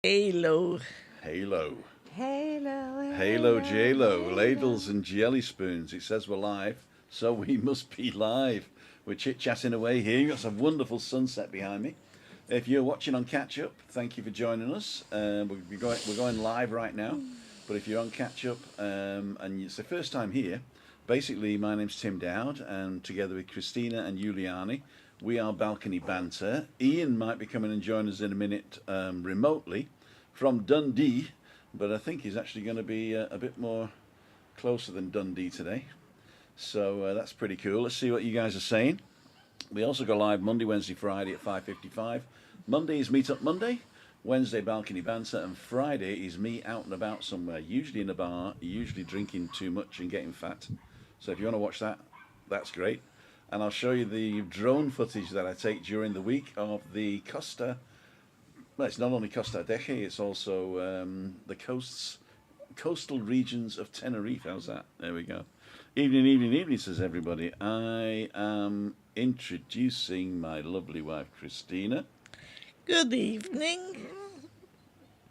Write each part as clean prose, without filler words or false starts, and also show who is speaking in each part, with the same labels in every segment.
Speaker 1: Halo.
Speaker 2: Halo.
Speaker 3: Halo,
Speaker 2: Halo J-Lo,
Speaker 3: halo.
Speaker 2: ladles and jelly spoons. It says we're live, so we must be live. We're chit-chatting away here. You've got some wonderful sunset behind me. If you're watching on catch-up, thank you for joining us. We're going live right now. But if you're on catch-up and it's the first time here, basically my name's Tim Dowd, and together with Christina and Giuliani, we are Balcony Banter. Ian might be coming and join us in a minute remotely from Dundee, but I think he's actually going to be a bit more closer than Dundee today. So that's pretty cool. Let's see what you guys are saying. We also go live Monday, Wednesday, Friday at 5:55. Monday is Meet Up Monday. Wednesday, Balcony Banter. And Friday is me out and about somewhere, usually in a bar, usually drinking too much and getting fat. So if you want to watch that, that's great. And I'll show you the drone footage that I take during the week of the Costa. Well, it's not only Costa Deche, it's also the coastal regions of Tenerife. How's that? There we go. Evening, evening, evening, says everybody. I am introducing my lovely wife, Christina.
Speaker 1: Good evening.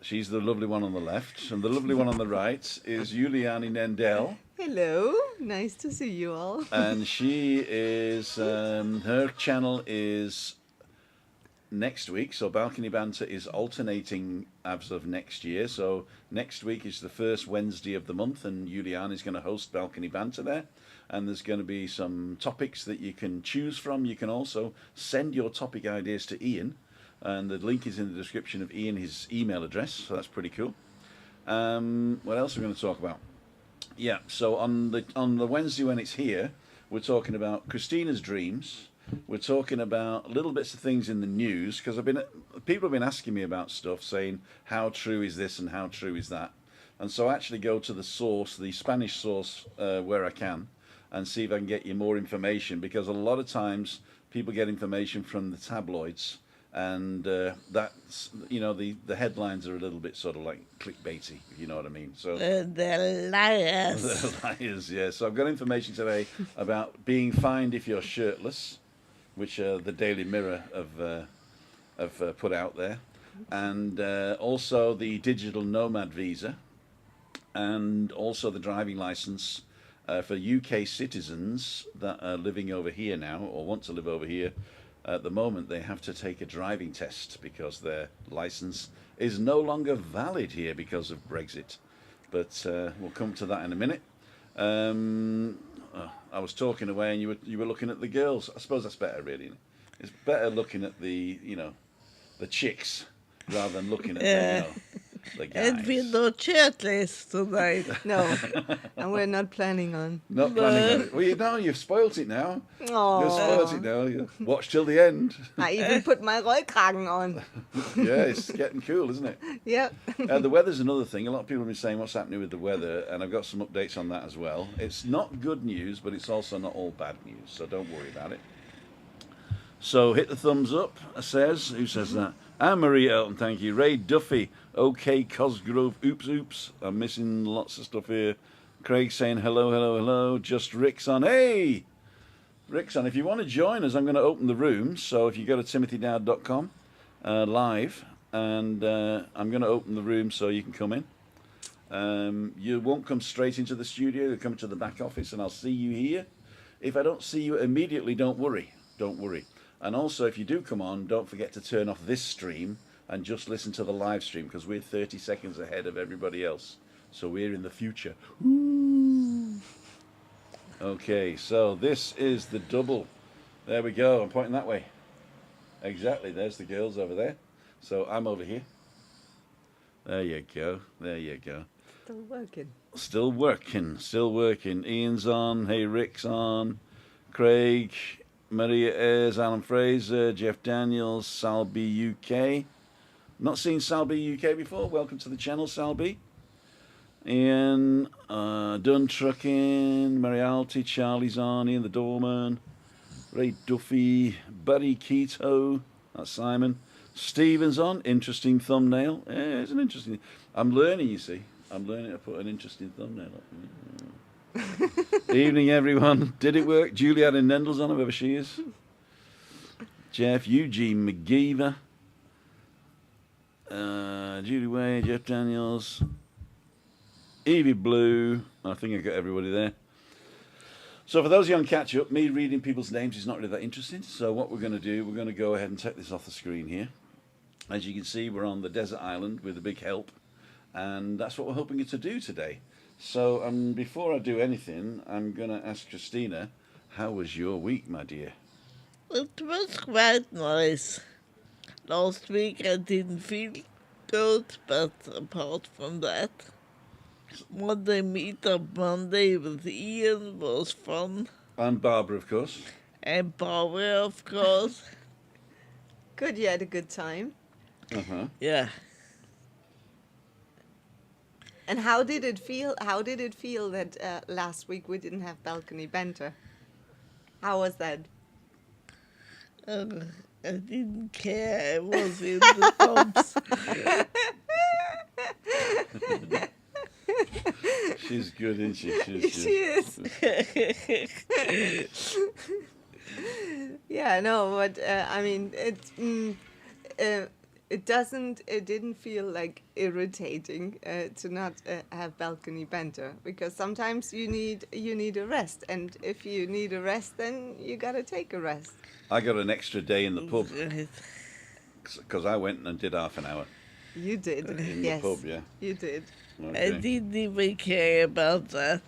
Speaker 2: She's the lovely one on the left, and the lovely one on the right is Giuliani Nendel.
Speaker 3: Hello, nice to see you all.
Speaker 2: And she is, her channel is next week, so Balcony Banter is alternating as of next year. So next week is the first Wednesday of the month, and Giuliani is going to host Balcony Banter there. And there's going to be some topics that you can choose from. You can also send your topic ideas to Ian, and the link is in the description of Ian, his email address, so that's pretty cool. What else are we going to talk about? Yeah, so on the Wednesday when it's here, we're talking about Christina's dreams. We're talking about little bits of things in the news, because people have been asking me about stuff, saying how true is this and how true is that. And so I actually go to the source, the Spanish source, where I can, and see if I can get you more information, because a lot of times people get information from the tabloids, and that's, you know, the headlines are a little bit sort of like clickbaity, if you know what I mean. So
Speaker 1: The liars.
Speaker 2: the liars, yeah. So I've got information today about being fined if you're shirtless, which the Daily Mirror have put out there, and also the digital nomad visa, and also the driving license for UK citizens that are living over here now or want to live over here. At the moment, they have to take a driving test because their license is no longer valid here because of Brexit. But we'll come to that in a minute. I was talking away, and you were looking at the girls. I suppose that's better, really. It's better looking at the chicks rather than looking at the guys.
Speaker 1: And we no shirtless tonight.
Speaker 3: No, and we're not planning on.
Speaker 2: Not planning on it. Well, you've spoilt it now. You've spoilt it now. You watch till the end.
Speaker 3: I even put my Rollkragen on.
Speaker 2: Yeah, it's getting cool, isn't it?
Speaker 3: Yep.
Speaker 2: The weather's another thing. A lot of people have been saying what's happening with the weather, and I've got some updates on that as well. It's not good news, but it's also not all bad news, so don't worry about it. So hit the thumbs up, says. Who says that? Anne-Marie Elton, thank you. Ray Duffy, OK Cosgrove, oops. I'm missing lots of stuff here. Craig saying hello, hello, hello. Just Rick's on. Hey! Rick's on. If you want to join us, I'm going to open the room. So if you go to timothydowd.com live, and I'm going to open the room so you can come in. You won't come straight into the studio. You'll come to the back office, and I'll see you here. If I don't see you immediately, don't worry. Don't worry. And also, if you do come on, don't forget to turn off this stream and just listen to the live stream, because we're 30 seconds ahead of everybody else. So we're in the future. Ooh. Okay, so this is the double. There we go. I'm pointing that way. Exactly. There's the girls over there. So I'm over here. There you go. There you go.
Speaker 3: Still working.
Speaker 2: Still working. Still working. Ian's on. Hey, Rick's on. Craig. Maria Ayres, Alan Fraser, Jeff Daniels, Salby UK. Not seen Salby UK before. Welcome to the channel, Salby. Ian, Dunn Trucking, Marialty, Charlie's on, Ian the Doorman, Ray Duffy, Buddy Keto, that's Simon. Stephen's on, interesting thumbnail. Yeah, it's an interesting. I'm learning, you see. I'm learning to put an interesting thumbnail up. Evening, everyone. Did it work? Julianne Nendel's on, whoever she is. Jeff, Eugene McGeever. Judy Way, Jeff Daniels, Evie Blue. I think I got everybody there. So for those young catch up, me reading people's names is not really that interesting. So what we're going to do, we're going to go ahead and take this off the screen here. As you can see, we're on the desert island with a big help, and that's what we're hoping to do today. So before I do anything, I'm going to ask Christina, how was your week, my dear?
Speaker 1: It was quite nice. Last week I didn't feel good, but apart from that, Monday meetup Monday with Ian was fun.
Speaker 2: And Barbara, of course.
Speaker 1: And Barbara, of course.
Speaker 3: Good, you had a good time.
Speaker 2: Uh-huh.
Speaker 1: Yeah.
Speaker 3: And how did it feel? How did it feel that last week we didn't have balcony banter? How was that?
Speaker 1: I didn't care. I was in the pubs.
Speaker 2: She's good, isn't she?
Speaker 3: She is. Yeah, no, but I mean, it didn't feel like irritating to not have balcony banter, because sometimes you need a rest, and if you need a rest, then you gotta take a rest.
Speaker 2: I got an extra day in the pub because I went and did half an hour.
Speaker 3: You did,
Speaker 2: In
Speaker 3: yes.
Speaker 2: the pub, yeah.
Speaker 3: You did.
Speaker 1: I didn't even care about that.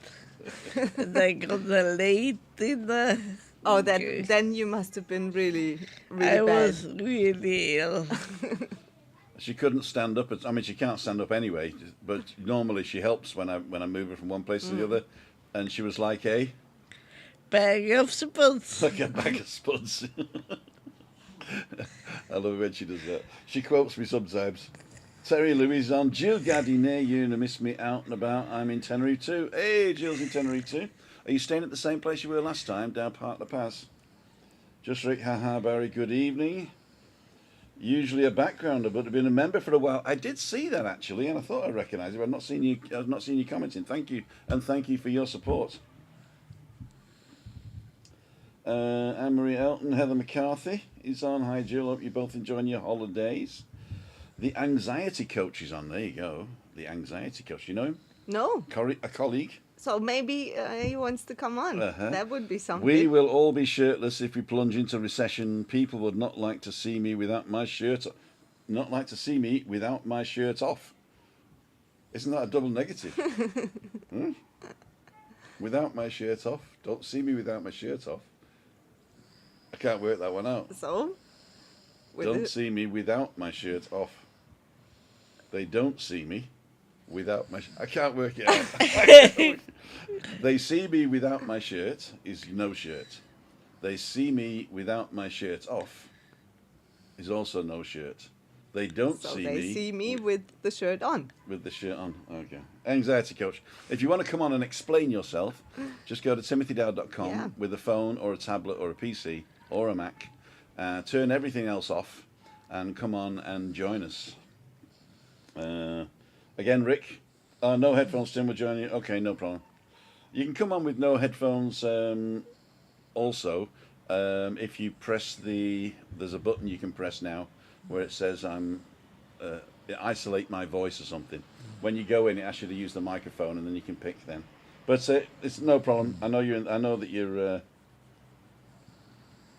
Speaker 1: And I got a late dinner.
Speaker 3: Oh, that
Speaker 1: Okay.
Speaker 3: then you must have been really
Speaker 1: I
Speaker 3: bad.
Speaker 1: was really ill.
Speaker 2: She couldn't stand up. I mean, she can't stand up anyway. But normally she helps when I move her from one place to the other. And she was like a
Speaker 1: Bag of spuds.
Speaker 2: like a bag of spuds. I love it when she does that. She quotes me sometimes. Terry Louise on. Jill Gaddy near you and miss me out and about. I'm in Tenerife too. Hey, Jill's in Tenerife too. Are you staying at the same place you were last time, down Park La Paz? Just Rick, haha, Barry, good evening. Usually a backgrounder, but I've been a member for a while. I did see that actually, and I thought I recognised it. I've not seen you commenting. Thank you, and thank you for your support. Anne-Marie Elton, Heather McCarthy is on. Hi Jill, hope you're both enjoying your holidays. The anxiety coach is on. There you go. The anxiety coach. You know him?
Speaker 3: No.
Speaker 2: A colleague.
Speaker 3: So maybe he wants to come on.
Speaker 2: Uh-huh.
Speaker 3: That would be something.
Speaker 2: We will all be shirtless if we plunge into recession. People would not like to see me without my shirt. Not like to see me without my shirt off. Isn't that a double negative? Without my shirt off. Don't see me without my shirt off. I can't work that one out.
Speaker 3: So?
Speaker 2: Don't see me without my shirt off. They don't see me without my... I can't work it out. They see me without my shirt is no shirt. They see me without my shirt off is also no shirt. They don't
Speaker 3: So
Speaker 2: see
Speaker 3: they
Speaker 2: me...
Speaker 3: see me with the shirt on.
Speaker 2: With the shirt on. Okay. Anxiety coach. If you want to come on and explain yourself, just go to timothydowd.com with a phone or a tablet or a PC or a Mac. Turn everything else off and come on and join us. Again, Rick. No headphones, Tim, we're joining you. Okay, no problem. You can come on with no headphones also. If you press there's a button you can press now where it says isolate my voice or something. When you go in, it asks you to use the microphone, and then you can pick them. But it's no problem. I know that you're.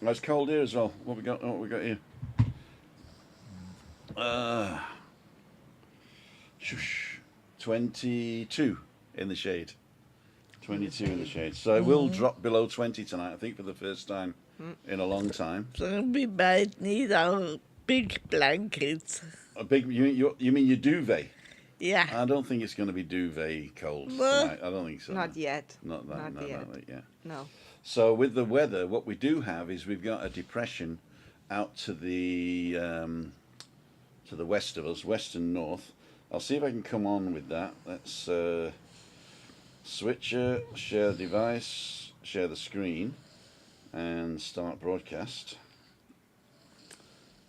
Speaker 2: It's cold here as well. What we got here? Shush. 22 in the shade. 22 in the shade. So it will drop below 20 tonight. I think for the first time in a long time.
Speaker 1: So we might need our big blankets.
Speaker 2: A big. You mean your duvet?
Speaker 1: Yeah.
Speaker 2: I don't think it's going to be duvet cold
Speaker 1: Well,
Speaker 2: tonight. I don't think so.
Speaker 3: Not yet.
Speaker 2: Not that.
Speaker 3: Not yet.
Speaker 2: Yeah.
Speaker 3: No.
Speaker 2: So with the weather, what we do have is we've got a depression out to the west of us, west and north. I'll see if I can come on with that. Let's switcher, share device, share the screen, and start broadcast.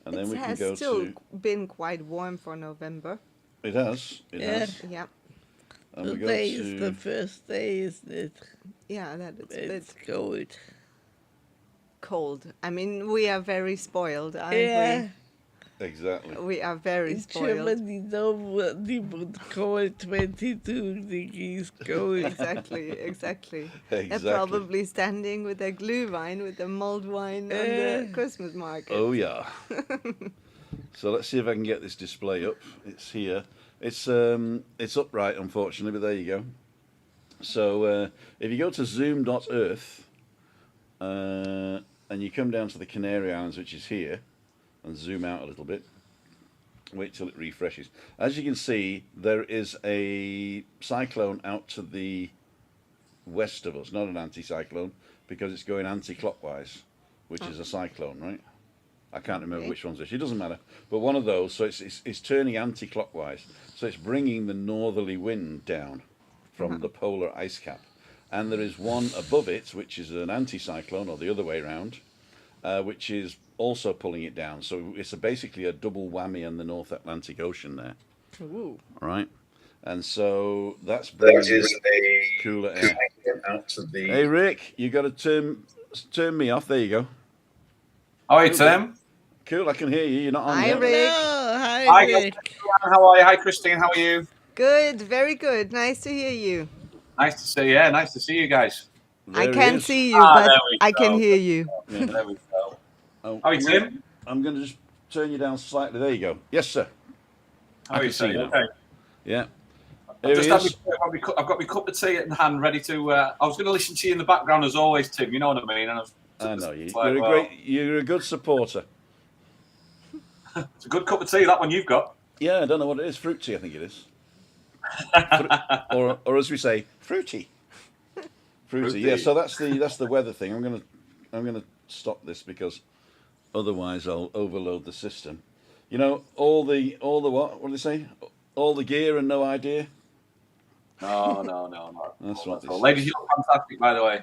Speaker 2: And then we can go
Speaker 3: It has still
Speaker 2: to.
Speaker 3: been quite warm for November.
Speaker 2: It has. It
Speaker 1: Yeah.
Speaker 2: has.
Speaker 3: Yeah.
Speaker 2: And we go
Speaker 1: Today is the
Speaker 2: to.
Speaker 1: first day, isn't it?
Speaker 3: Yeah, that is a bit
Speaker 1: It's cold.
Speaker 3: cold. I mean, we are very spoiled, aren't
Speaker 1: Yeah.
Speaker 3: we?
Speaker 2: Exactly.
Speaker 3: We are very
Speaker 1: In
Speaker 3: spoiled.
Speaker 1: Germany, nobody would call it 22 degrees going.
Speaker 3: Exactly. They're
Speaker 2: Exactly.
Speaker 3: probably standing with their glühwein, with their mulled wine on the Christmas market.
Speaker 2: Oh yeah. So let's see if I can get this display up. It's here. It's upright, unfortunately, but there you go. So if you go to zoom.earth and you come down to the Canary Islands, which is here, and zoom out a little bit, wait till it refreshes. As you can see, there is a cyclone out to the west of us, not an anticyclone, because it's going anti-clockwise, which is a cyclone, right? I can't remember which one's which. It doesn't matter. But one of those, so it's turning anti-clockwise. So it's bringing the northerly wind down from the polar ice cap. And there is one above it, which is an anticyclone, or the other way around, which is also pulling it down. So it's basically a double whammy in the North Atlantic Ocean there.
Speaker 3: Ooh.
Speaker 2: Right? And so that's bringing cooler air.
Speaker 4: Out to the...
Speaker 2: Hey, Rick, you got to turn me off. There you go.
Speaker 4: Hi, Tim.
Speaker 2: Cool, I can hear you. You're not on
Speaker 3: Hi,
Speaker 2: yet.
Speaker 3: Rick.
Speaker 1: Hello, hi,
Speaker 4: Hi,
Speaker 1: Rick.
Speaker 4: how are you? Hi, Christine. How are you?
Speaker 3: Good, very good. Nice to hear you.
Speaker 4: Nice to see you. Yeah, nice to see you guys.
Speaker 3: I
Speaker 2: There he
Speaker 3: can't
Speaker 2: is.
Speaker 3: see you, but
Speaker 4: there we
Speaker 3: I can
Speaker 4: go.
Speaker 3: hear you.
Speaker 2: Yeah.
Speaker 4: There we go.
Speaker 2: Oh,
Speaker 4: How are you, Tim?
Speaker 2: I'm going to just turn you down slightly. There you go. Yes, sir.
Speaker 4: How are you,
Speaker 2: can see
Speaker 4: Tim?
Speaker 2: now.
Speaker 4: Okay.
Speaker 2: Yeah.
Speaker 4: I've
Speaker 2: Here he
Speaker 4: just
Speaker 2: is.
Speaker 4: I've got my cup of tea in hand, ready to. I was going to listen to you in the background as always, Tim. You know what I mean? And
Speaker 2: I know you.
Speaker 4: like,
Speaker 2: You're a good supporter.
Speaker 4: It's a good cup of tea, that one you've got.
Speaker 2: Yeah, I don't know what it is. Fruit tea, I think it is. or as we say, fruity. Fruity. Yeah. So that's the weather thing. I'm gonna stop this because otherwise I'll overload the system. You know, all the what? What do they say? All the gear and no idea.
Speaker 4: No.
Speaker 2: That's what.
Speaker 4: Ladies, you look fantastic, by the way.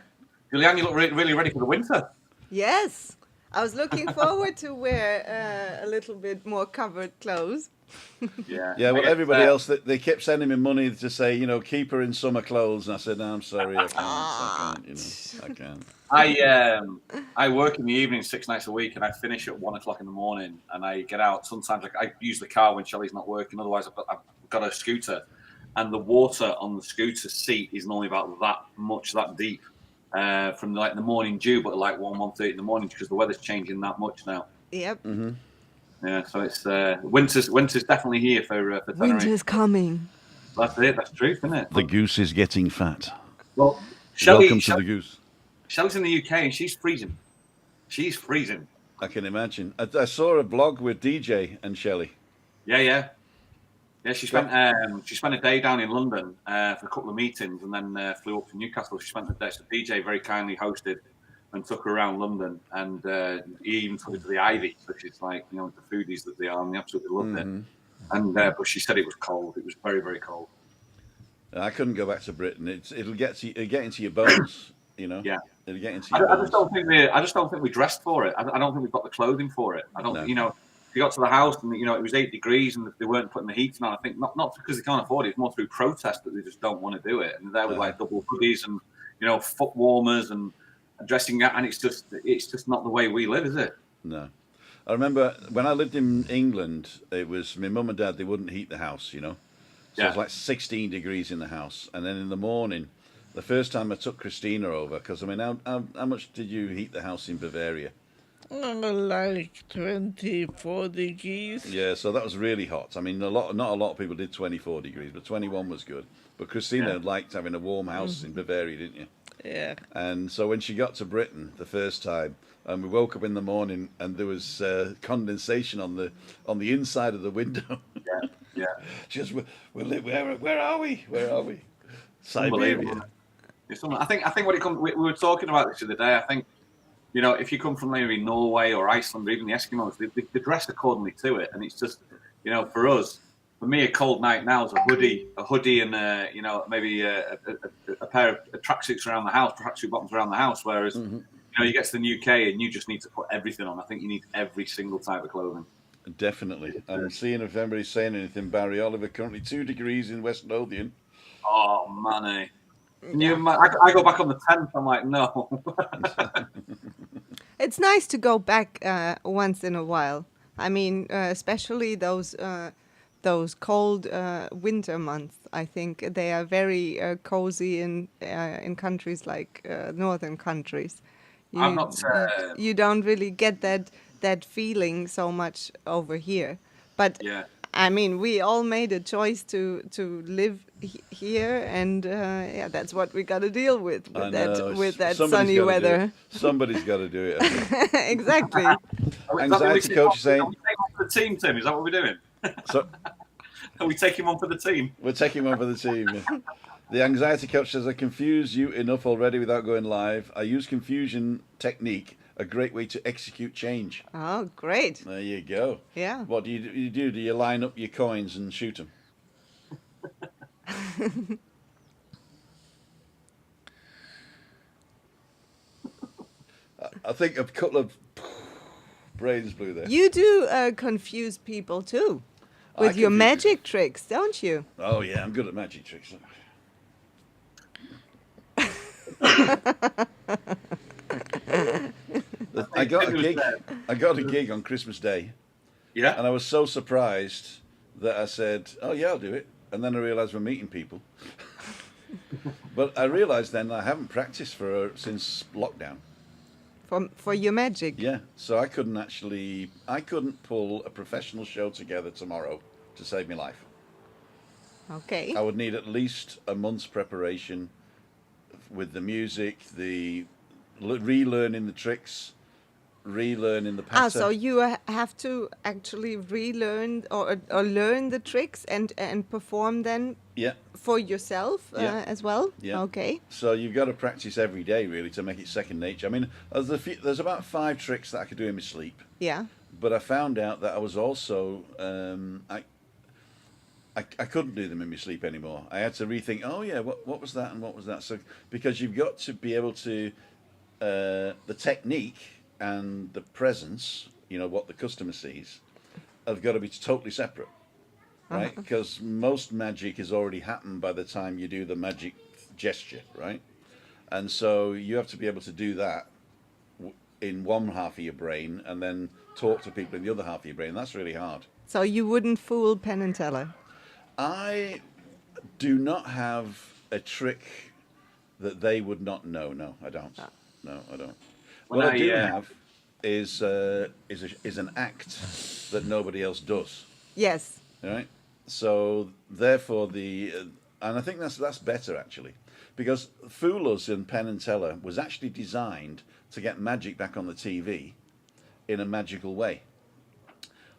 Speaker 4: Julianne, you look really ready for the winter.
Speaker 3: Yes, I was looking forward to wear a little bit more covered clothes.
Speaker 4: Yeah.
Speaker 2: Yeah, well, everybody else, they kept sending me money to say, you know, keep her in summer clothes, and I said, no, I'm sorry, I can't.
Speaker 4: I work in the evening 6 nights a week, and I finish at 1 o'clock in the morning, and I get out. Sometimes I use the car when Shelley's not working. Otherwise, I've got a scooter, and the water on the scooter seat is normally about that deep from like the morning dew, but like 1:30 in the morning because the weather's changing that much now.
Speaker 3: Yep.
Speaker 2: Mm-hmm.
Speaker 4: Yeah, so it's winter's definitely here for Tenerife.
Speaker 3: Winter's coming.
Speaker 4: That's it. That's true, isn't it?
Speaker 2: The goose is getting fat.
Speaker 4: Well,
Speaker 2: Welcome to the goose.
Speaker 4: Shelley's in the UK and she's freezing. She's freezing.
Speaker 2: I can imagine. I saw a blog with DJ and Shelley.
Speaker 4: Yeah. She spent a day down in London for a couple of meetings and then flew up to Newcastle. She spent the day. So DJ very kindly hosted and took her around London, and he even took her to the Ivy, which is like, you know, the foodies that they are, and they absolutely loved it. And but she said it was cold. It was very, very cold.
Speaker 2: I couldn't go back to Britain. It'll get into your bones, you know.
Speaker 4: Yeah,
Speaker 2: it'll get into your bones.
Speaker 4: I just don't think we dressed for it. I don't think we've got the clothing for it. I don't.
Speaker 2: No.
Speaker 4: You know, if you got to the house and, you know, it was 8 degrees and they weren't putting the heating on, I think not because they can't afford it. It's more through protest that they just don't want to do it. And they're with like double hoodies and, you know, foot warmers and dressing out, and it's just not the way we live, is it?
Speaker 2: No. I remember when I lived in England, it was my mum and dad, they wouldn't heat the house, you know. So it was like 16 degrees in the house. And then in the morning, the first time I took Christina over, because I mean, how much did you heat the house in Bavaria?
Speaker 1: Like 24 degrees.
Speaker 2: Yeah, so that was really hot. I mean, not a lot of people did 24 degrees, but 21 was good. But Christina liked having a warm house in Bavaria, didn't you?
Speaker 1: Yeah.
Speaker 2: And so when she got to Britain the first time, and we woke up in the morning, and there was condensation on the inside of the window.
Speaker 4: Yeah.
Speaker 2: She goes, where are we? Where are we? Siberia.
Speaker 4: I think when it comes, we were talking about this the other day. I think, you know, if you come from maybe Norway or Iceland or even the Eskimos, they dress accordingly to it, and it's just, you know, for me, a cold night now is a hoodie, and you know, maybe a pair of tracksuits around the house, tracksuit bottoms around the house. Whereas, you know, you get to the UK and you just need to put everything on. I think you need every single type of clothing.
Speaker 2: Definitely. I'm seeing if anybody's saying anything. Barry Oliver, currently 2 degrees in West Lothian.
Speaker 4: Oh, money. I go back on the 10th. I'm like, no.
Speaker 3: It's nice to go back once in a while. I mean, especially those cold winter months. I think they are very cozy in countries like northern countries.
Speaker 4: I've
Speaker 3: You,
Speaker 4: not.
Speaker 3: you don't really get that feeling so much over here. But
Speaker 4: Yeah.
Speaker 3: I mean, we all made a choice to live here, and yeah, that's what we got to deal with
Speaker 2: I know.
Speaker 3: with that
Speaker 2: Somebody's
Speaker 3: sunny
Speaker 2: got to do it.
Speaker 3: weather.
Speaker 2: Somebody's got to do it. I think.
Speaker 3: Exactly.
Speaker 4: Is that what we
Speaker 2: Anxiety coach is
Speaker 4: Are
Speaker 2: saying.
Speaker 4: we taking one for the team, Tim? Is that what we're doing?
Speaker 2: So
Speaker 4: Are we taking one for the team?
Speaker 2: we're taking one for the team. Yeah. The anxiety coach says, I confuse you enough already without going live. I use confusion technique, a great way to execute change.
Speaker 3: Oh, great.
Speaker 2: There you go.
Speaker 3: Yeah.
Speaker 2: What do you do? Do you line up your coins and shoot them? I think a couple of brains blew there.
Speaker 3: You do confuse people too with your
Speaker 2: confuse
Speaker 3: magic tricks, don't you?
Speaker 2: Oh yeah, I'm good at magic tricks. I got a gig. I got a gig on Christmas Day,
Speaker 4: Yeah.
Speaker 2: and I was so surprised that I said, "Oh yeah, I'll do it." And then I realised we're meeting people. But I realised then I haven't practiced since lockdown.
Speaker 3: For your magic.
Speaker 2: Yeah, so I couldn't pull a professional show together tomorrow to save my life.
Speaker 3: Okay.
Speaker 2: I would need at least a month's preparation with the music, relearning the tricks, relearning the pattern.
Speaker 3: So you have to actually relearn or learn the tricks and perform then
Speaker 2: Yeah,
Speaker 3: for yourself
Speaker 2: Yeah.
Speaker 3: as well?
Speaker 2: yeah.
Speaker 3: Okay.
Speaker 2: So you've got to practice every day really to make it second nature. I mean, there's about 5 tricks that I could do in my sleep,
Speaker 3: Yeah.
Speaker 2: but I found out that I was also I couldn't do them in my sleep anymore. I had to rethink. Oh yeah, what was that and what was that? So because you've got to be able to the technique and the presence, what the customer sees, have got to be totally separate, right? Because most magic has already happened by the time you do the magic gesture, right? And so you have to be able to do that in one half of your brain and then talk to people in the other half of your brain. That's really hard.
Speaker 3: So you wouldn't fool Penn and Teller.
Speaker 2: I do not have a trick that they would not know. No, I don't. No, I don't.
Speaker 4: When
Speaker 2: What I do
Speaker 4: I,
Speaker 2: have is an act that nobody else does.
Speaker 3: Yes.
Speaker 2: Right. So therefore, and I think that's better actually, because Fool Us and Penn and Teller was actually designed to get magic back on the TV in a magical way,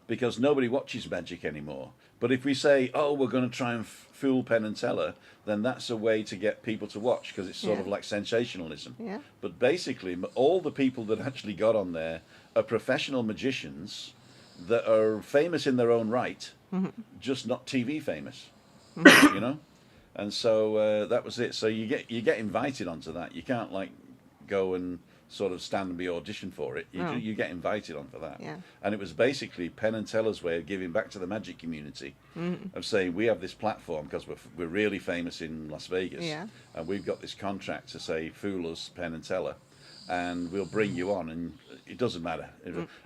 Speaker 2: because nobody watches magic anymore. But if we say, oh, we're going to try and fool Penn and Teller, then that's a way to get people to watch, because it's sort of like sensationalism.
Speaker 3: Yeah.
Speaker 2: But basically, all the people that actually got on there are professional magicians that are famous in their own right, just not TV famous, And so that was it. So you get invited onto that. You can't go and sort of stand and be auditioned for it. You get invited onto that.
Speaker 3: Yeah.
Speaker 2: And it was basically Penn and Teller's way of giving back to the magic community, of saying we have this platform because we're really famous in Las Vegas, and we've got this contract to say Fool Us, Penn and Teller, and we'll bring you on, and it doesn't matter.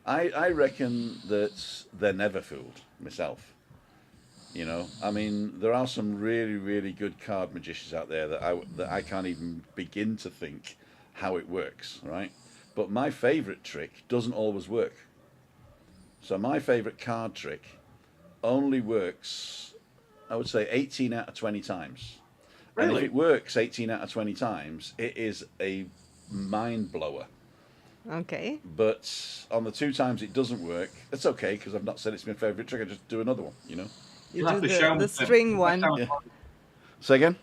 Speaker 2: I reckon that they're never fooled myself. I mean, there are some really, really good card magicians out there that I can't even begin to think how it works, right? But my favorite trick doesn't always work. So my favorite card trick only works, I would say, 18 out of 20 times.
Speaker 4: Really?
Speaker 2: And if it works 18 out of 20 times, it is a mind blower.
Speaker 3: Okay.
Speaker 2: But on the 2 times it doesn't work, it's okay, because I've not said it's my favorite trick. I just do another one,
Speaker 3: You
Speaker 4: You'll have
Speaker 3: do
Speaker 4: to show me
Speaker 3: the string one.
Speaker 2: Yeah. Say again?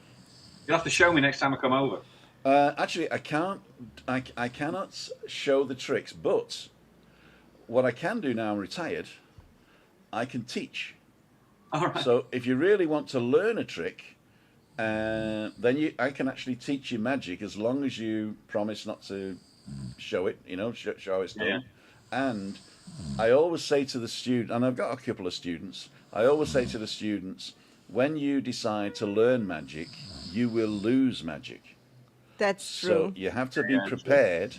Speaker 4: You'll have to show me next time I come over.
Speaker 2: Actually, I can't. I cannot show the tricks, but what I can do now I'm retired, I can teach.
Speaker 4: All right.
Speaker 2: So if you really want to learn a trick, then I can actually teach you magic as long as you promise not to show it. Show how it's done.
Speaker 4: Yeah.
Speaker 2: And I always say to the student, and I've got a couple of students, I always say to the students, when you decide to learn magic, you will lose magic.
Speaker 3: That's true.
Speaker 2: So you have to be prepared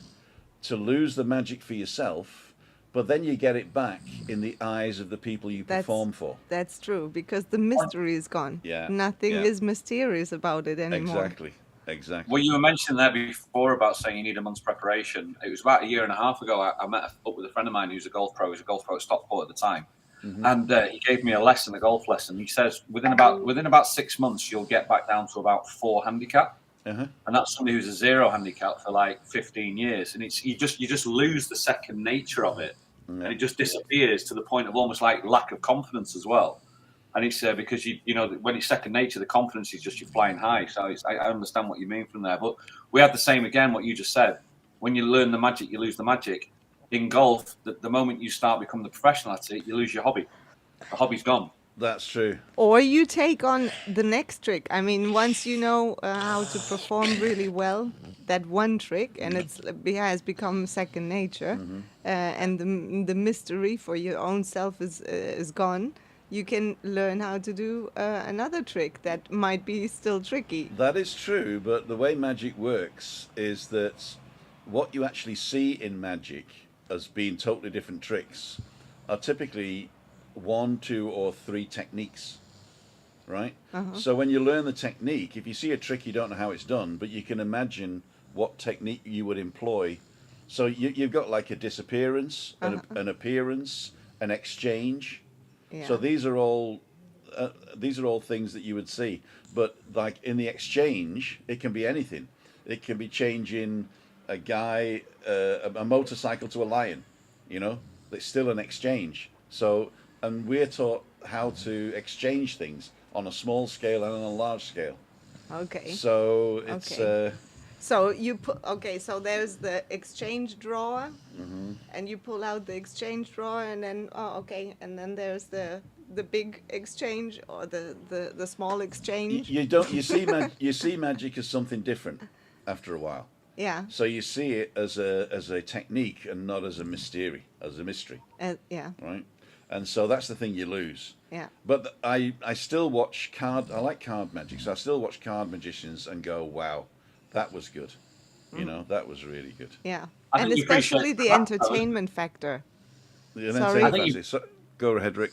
Speaker 2: to lose the magic for yourself, but then you get it back in the eyes of the people you
Speaker 3: That's
Speaker 2: perform for.
Speaker 3: that's true because the mystery is gone.
Speaker 2: Yeah,
Speaker 3: Nothing
Speaker 2: yeah.
Speaker 3: is mysterious about it anymore.
Speaker 2: Exactly, exactly.
Speaker 4: What you were mentioning there before about saying you need a month's preparation, it was about a year and a half ago. I met up with a friend of mine who's a golf pro. He was a golf pro at Stockport at the time, and he gave me a lesson, a golf lesson. He says within about 6 months you'll get back down to about 4 handicap,
Speaker 2: Uh-huh.
Speaker 4: and that's somebody who's a 0 handicap for like 15 years, and it's you just lose the second nature of it,
Speaker 2: Yeah.
Speaker 4: and it just disappears to the point of almost like lack of confidence as well. And it's because you know when it's second nature, the confidence is just you're flying high. So I understand what you mean from there. But we had the same again. What you just said. When you learn the magic, you lose the magic. In golf, the moment you start becoming the professional at it, you lose your hobby. The hobby's gone.
Speaker 2: That's true.
Speaker 3: Or you take on the next trick. I mean, once you know how to perform really well, that one trick, and it has become second nature, and the mystery for your own self is gone. You can learn how to do another trick that might be still tricky.
Speaker 2: That is true, but the way magic works is that what you actually see in magic as being totally different tricks are typically 1, 2, or 3 techniques, right? So when you learn the technique, if you see a trick, you don't know how it's done, but you can imagine what technique you would employ. So you've got like a disappearance, an appearance, an exchange.
Speaker 3: Yeah.
Speaker 2: So these are all things that you would see. But like in the exchange, it can be anything. It can be changing a guy, a motorcycle to a lion. You know, it's still an exchange. So, and we're taught how to exchange things on a small scale and on a large scale.
Speaker 3: Okay.
Speaker 2: So it's
Speaker 3: Okay. So you put so there's the exchange drawer, and you pull out the exchange drawer, and then and then there's the big exchange or the small exchange.
Speaker 2: you see magic as something different after a while.
Speaker 3: Yeah.
Speaker 2: So you see it as a technique and not as a mystery,
Speaker 3: Yeah.
Speaker 2: right? And so that's the thing you lose.
Speaker 3: Yeah.
Speaker 2: But I still watch I like card magic, so I still watch card magicians and go, wow, that was good. You know, that was really good.
Speaker 3: Yeah.
Speaker 4: I
Speaker 3: And
Speaker 4: think you
Speaker 3: especially
Speaker 4: appreciate
Speaker 3: the
Speaker 4: that, though.
Speaker 3: entertainment factor.
Speaker 2: The
Speaker 3: Sorry.
Speaker 2: entertainment
Speaker 4: I think
Speaker 2: factor. So, go ahead, Rick.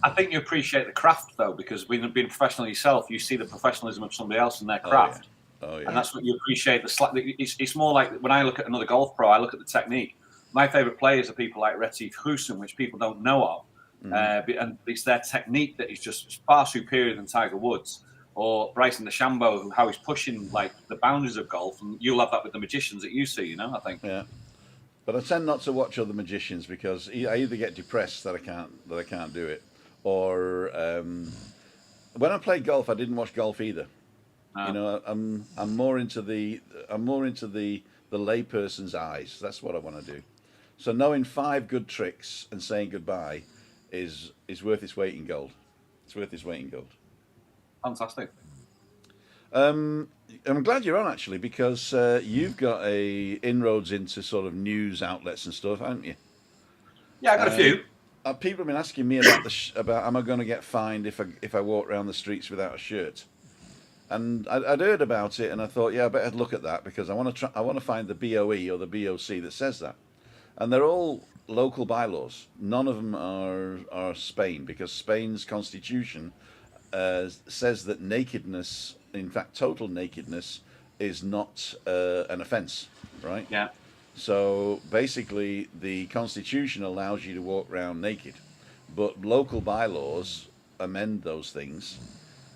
Speaker 4: I think you appreciate the craft though, because being professional yourself, you see the professionalism of somebody else and their craft.
Speaker 2: Oh yeah.
Speaker 4: And that's what you appreciate. It's more like when I look at another golf pro, I look at the technique. My favourite players are people like Retief Goosen, which people don't know of. And it's their technique that is just far superior than Tiger Woods or Bryson DeChambeau, how he's pushing like the boundaries of golf. And you'll have that with the magicians that you see, you know, I think.
Speaker 2: Yeah. But I tend not to watch other magicians because I either get depressed that I can't do it, or when I played golf, I didn't watch golf either.
Speaker 4: No.
Speaker 2: You know, I'm more into the layperson's eyes. That's what I want to do. So knowing 5 good tricks and saying goodbye is worth its weight in gold. It's worth its weight in gold.
Speaker 4: Fantastic.
Speaker 2: I'm glad you're on actually because you've got a inroads into sort of news outlets and stuff, haven't you?
Speaker 4: Yeah, I got a few.
Speaker 2: People have been asking me about about am I going to get fined if I walk around the streets without a shirt? And I'd heard about it and I thought, yeah, I better look at that because I want to find the BOE or the BOC that says that. And they're all local bylaws. None of them are Spain because Spain's constitution says that nakedness, in fact, total nakedness, is not an offence, right?
Speaker 4: Yeah.
Speaker 2: So basically, the constitution allows you to walk around naked, but local bylaws amend those things.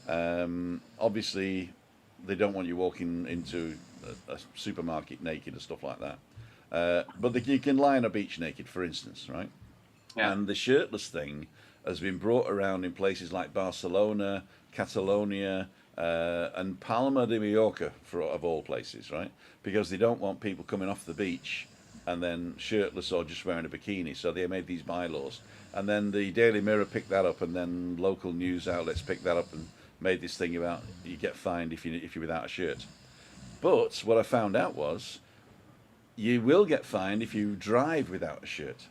Speaker 2: Obviously, they don't want you walking into a supermarket naked and stuff like that. But you can lie on a beach naked, for instance, right?
Speaker 4: Yeah.
Speaker 2: And the shirtless thing has been brought around in places like Barcelona, Catalonia, and Palma de Mallorca, of all places, right? Because they don't want people coming off the beach and then shirtless or just wearing a bikini. So they made these bylaws. And then the Daily Mirror picked that up, and then local news outlets picked that up and made this thing about you get fined if you're without a shirt. But what I found out was you will get fined if you drive without a shirt.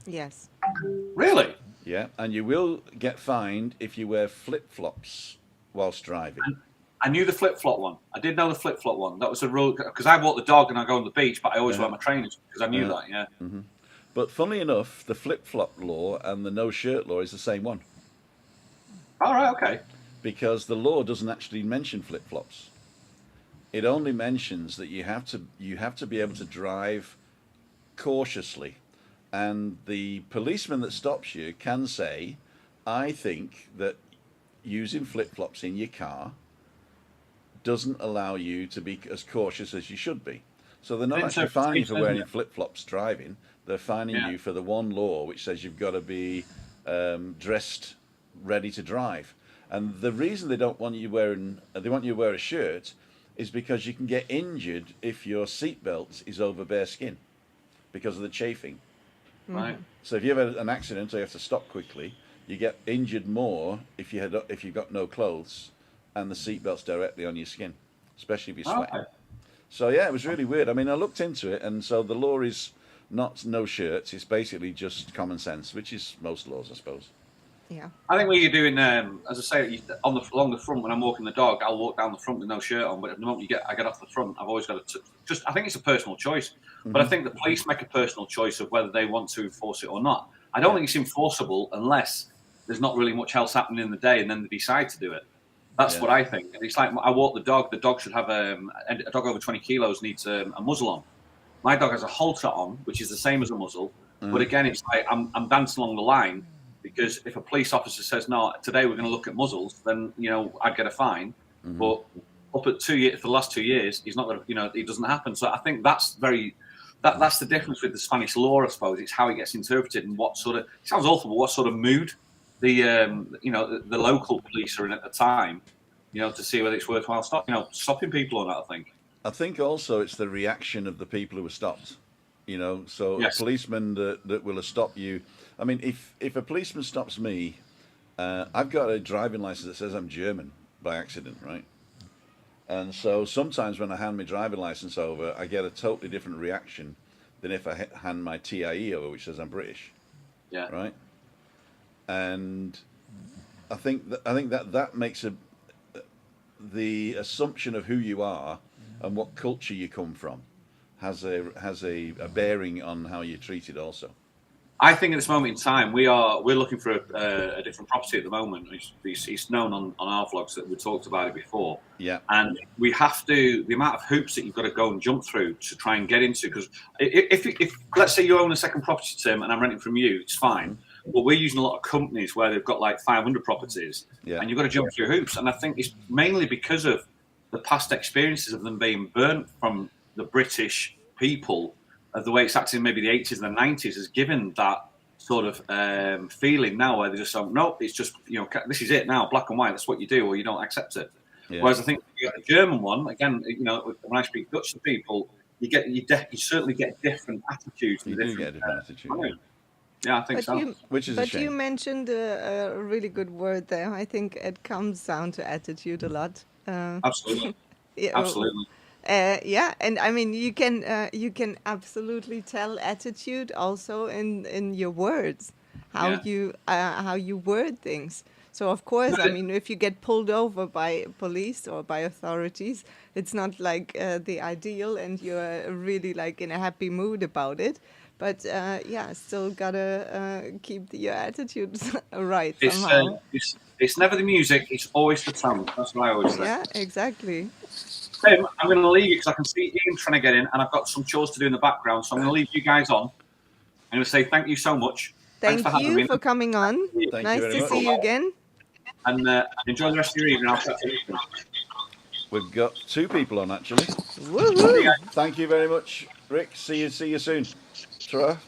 Speaker 3: Yes.
Speaker 4: Really?
Speaker 2: Yeah, and you will get fined if you wear flip-flops whilst driving.
Speaker 4: I knew the flip-flop one. I did know the flip-flop one. That was a rule because I walk the dog and I go on the beach, but I always wear my trainers because I knew that. Yeah.
Speaker 2: But funnily enough, the flip-flop law and the no-shirt law is the same one,
Speaker 4: All right, okay.
Speaker 2: because the law doesn't actually mention flip-flops. It only mentions that you have to be able to drive cautiously, and the policeman that stops you can say, "I think that using flip-flops in your car doesn't allow you to be as cautious as you should be." So they're not actually fining you for wearing flip-flops driving. They're fining
Speaker 4: Yeah.
Speaker 2: you for the one law which says you've got to be dressed ready to drive. And the reason they don't want you wearing, they want you to wear a shirt, is because you can get injured if your seatbelt is over bare skin because of the chafing.
Speaker 4: Right.
Speaker 2: So if you have an accident or you have to stop quickly, you get injured more if you've got no clothes and the seatbelt's directly on your skin, especially if you're sweating.
Speaker 4: Okay.
Speaker 2: So yeah, it was really weird. I mean, I looked into it, and so the law is not no shirts. It's basically just common sense, which is most laws, I suppose.
Speaker 3: Yeah.
Speaker 4: I think what you're doing, as I say, along the front when I'm walking the dog, I'll walk down the front with no shirt on. But at the moment I get off the front, I've always got to just. I think it's a personal choice. But I think the police make a personal choice of whether they want to enforce it or not. I don't think it's enforceable unless there's not really much else happening in the day, and then they decide to do it. That's what I think. It's like I walk the dog. The dog should have a dog over 20 kilos needs a muzzle on. My dog has a halter on, which is the same as a muzzle. But again, it's like I'm dancing along the line, because if a police officer says, no, today we're going to look at muzzles, then, I'd get a fine. But up at 2 years, for the last 2 years, he's not going to, it doesn't happen. So I think that's that's the difference with the Spanish law, I suppose. It's how it gets interpreted and what sort of, it sounds awful, but what sort of mood the local police are in at the time, to see whether it's worthwhile stopping people or not, I think.
Speaker 2: I think also it's the reaction of the people who were stopped. So
Speaker 4: Yes.
Speaker 2: a policeman that will have stopped you. I mean, if a policeman stops me, I've got a driving license that says I'm German by accident, right? And so sometimes when I hand my driving license over, I get a totally different reaction than if I hand my TIE over, which says I'm British.
Speaker 4: Yeah.
Speaker 2: Right. And I think that makes the assumption of who you are and what culture you come from has a bearing on how you're treated also.
Speaker 4: I think at this moment in time, we're looking for a different property at the moment. It's known on our vlogs that we talked about it before.
Speaker 2: Yeah.
Speaker 4: And we have to, the amount of hoops that you've got to go and jump through to try and get into, because if let's say you own a second property, Tim, and I'm renting from you, it's fine. But we're using a lot of companies where they've got like 500 properties, and you've got to jump through hoops. And I think it's mainly because of the past experiences of them being burnt from the British people, of the way it's acting in maybe the 80s and the 90s, has given that sort of feeling now where they just say, no, it's just, this is it now, black and white, that's what you do, or you don't accept it. Yeah. Whereas I think the German one, again, when I speak Dutch to people, you certainly get different attitudes.
Speaker 2: You do get a different attitude.
Speaker 4: Yeah, I think so.
Speaker 2: Which is a shame.
Speaker 3: But you mentioned a really good word there. I think it comes down to attitude a lot.
Speaker 4: Absolutely.
Speaker 3: Yeah,
Speaker 4: absolutely.
Speaker 3: Yeah, and I mean you can absolutely tell attitude also in your words, how you word things. So of course, I mean, if you get pulled over by police or by authorities, it's not like the ideal, and you're really like in a happy mood about it. But still gotta keep your attitude right somehow.
Speaker 4: It's never the music; it's always the tone. That's what I always say.
Speaker 3: Yeah, exactly.
Speaker 4: Tim, I'm going to leave you because I can see Ian trying to get in, and I've got some chores to do in the background. So I'm going to leave you guys on. I'm going to say thank you so much.
Speaker 3: Thank you for coming on. Nice to see you again.
Speaker 4: And enjoy the rest of your evening. I'll catch you soon.
Speaker 2: We've got 2 people on actually.
Speaker 3: Woohoo!
Speaker 2: Thank you very much, Rick. See you soon. Ta-ra.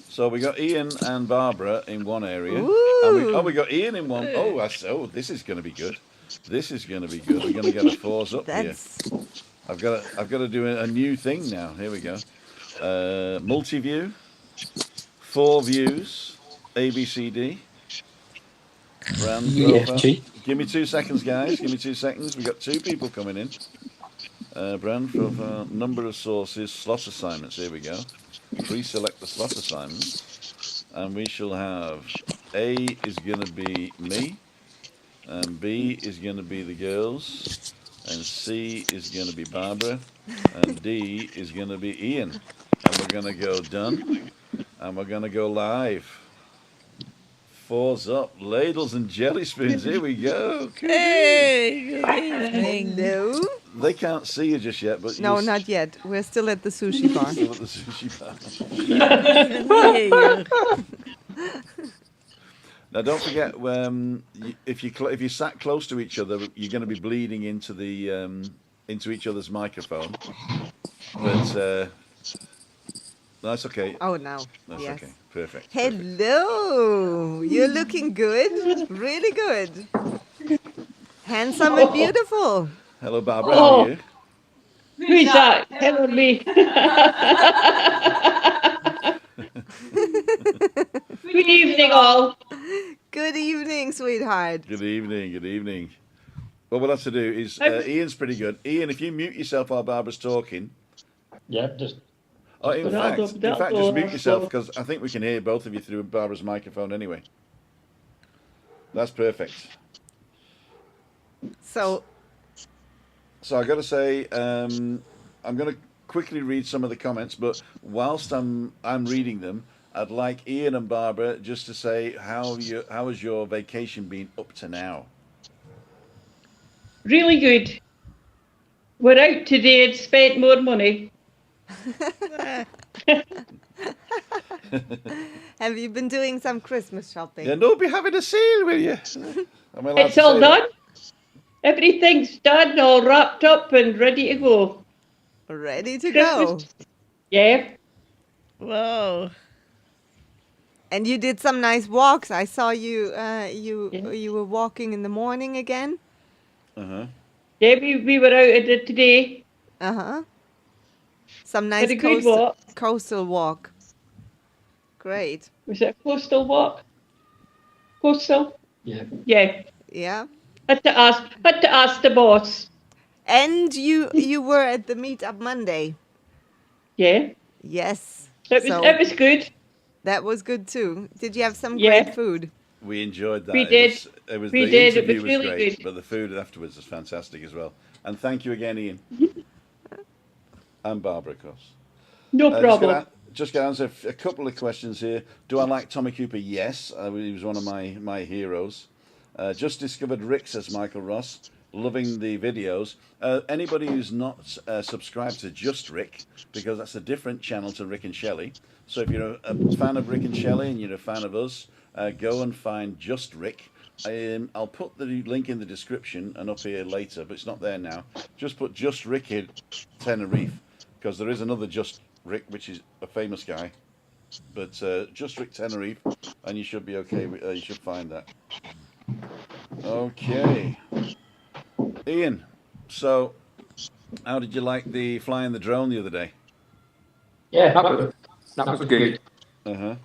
Speaker 2: So we got Ian and Barbara in one area. And we got Ian in one. Oh, this is going to be good. This is going to be good. We're going to get a 4s up here. I've got to do a new thing now. Here we go. Multi-view, 4 views, ABCD. Give me 2 seconds, guys. Give me 2 seconds. We got 2 people coming in. Brand profile, number of sources, slot assignments. Here we go. Pre-select the slot assignments, and we shall have A is going to be me, and B is going to be the girls, and C is going to be Barbara, and D is going to be Ian. And we're going to go done. And we're going to go live. Fours up. Ladles and jelly spoons. Here we go.
Speaker 1: Hey, good evening.
Speaker 3: Hello.
Speaker 2: They can't see you just yet, but
Speaker 3: No,
Speaker 2: you're
Speaker 3: not yet. We're still at the sushi bar.
Speaker 2: still at the sushi bar.
Speaker 1: I can hear you.
Speaker 2: Now, don't forget, if you sat close to each other, you're going to be bleeding into into each other's microphone. But that's okay.
Speaker 3: Oh, now.
Speaker 2: That's
Speaker 3: Yes.
Speaker 2: okay. Perfect.
Speaker 3: Hello. You're looking good. Really good. Handsome and beautiful.
Speaker 2: Hello, Barbara. How are you?
Speaker 5: Who's that? Telling me. Good evening, all.
Speaker 3: Good evening, sweetheart.
Speaker 2: Good evening. Good evening. What we'll have to do is Ian's pretty good. Ian, if you mute yourself while Barbara's talking.
Speaker 6: Yeah, just.
Speaker 2: Oh, in fact, just
Speaker 5: that'll
Speaker 2: mute yourself because I think we can hear both of you through Barbara's microphone anyway. That's perfect.
Speaker 3: So,
Speaker 2: I got to say, I'm going to quickly read some of the comments, but whilst I'm reading them, I'd like Ian and Barbara just to say how has your vacation been up to now?
Speaker 5: Really good. We're out today and spent more money.
Speaker 3: have you been doing some Christmas shopping?
Speaker 2: Yeah, no, be having a sale with you. Am I allowed
Speaker 5: It's
Speaker 2: to
Speaker 5: all
Speaker 2: say
Speaker 5: done.
Speaker 2: that?
Speaker 5: Everything's done, all wrapped up and ready to go.
Speaker 3: Ready to go.
Speaker 5: Christmas. Yeah.
Speaker 1: Wow.
Speaker 3: And you did some nice walks. I saw you. You were walking in the morning again.
Speaker 2: Uh-huh.
Speaker 5: Yeah, we were out at it today.
Speaker 3: Some nice
Speaker 5: Had a good walk.
Speaker 3: coastal walk. Great.
Speaker 5: Was it a coastal walk? Coastal?
Speaker 6: Yeah.
Speaker 5: Yeah.
Speaker 3: Yeah.
Speaker 5: Had to ask the boss.
Speaker 3: And you were at the meetup Monday.
Speaker 5: Yeah.
Speaker 3: Yes.
Speaker 5: It was good.
Speaker 3: That was good too. Did you have some
Speaker 5: Yeah.
Speaker 3: great food?
Speaker 2: We enjoyed that.
Speaker 5: We did.
Speaker 2: The
Speaker 5: We did. It
Speaker 2: interview
Speaker 5: was really
Speaker 2: great,
Speaker 5: good.
Speaker 2: but the food afterwards was fantastic as well. And thank you again, Ian. And Barbara, of course.
Speaker 5: No problem.
Speaker 2: Just going to answer a couple of questions here. Do I like Tommy Cooper? Yes. He was one of my heroes. Just discovered Rick, says Michael Ross. Loving the videos. Anybody who's not subscribed to Just Rick, because that's a different channel to Rick and Shelley. So if you're a fan of Rick and Shelley and you're a fan of us, go and find Just Rick. I'll put the link in the description and up here later, but it's not there now. Just put Just Rick in Tenerife, because there is another Just Rick, which is a famous guy. But Just Rick Tenerife, and you should be okay. You should find that. Okay. Ian, so how did you like the flying the drone the other day?
Speaker 6: Yeah, that was good.
Speaker 2: Uh-huh.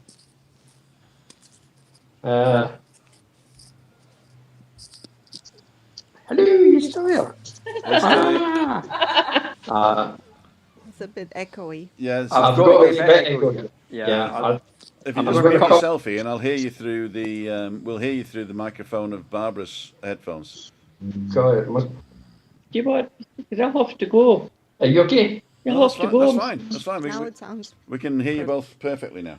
Speaker 6: Hello, you still there?
Speaker 3: It's a bit echoey.
Speaker 2: Yes.
Speaker 6: I've got a bit echo. Yeah.
Speaker 2: If you
Speaker 6: I'm
Speaker 2: just
Speaker 6: gonna
Speaker 2: mute
Speaker 6: call-
Speaker 2: yourself, Ian, I'll hear you through the. We'll hear you through the microphone of Barbara's headphones.
Speaker 6: Sorry,
Speaker 5: Do you want? Because I'll have to go.
Speaker 6: are you okay?
Speaker 5: You'll
Speaker 2: No, that's
Speaker 5: have to
Speaker 2: fine.
Speaker 5: go.
Speaker 2: That's fine. That's fine.
Speaker 3: Now it sounds.
Speaker 2: We can hear you both perfectly now.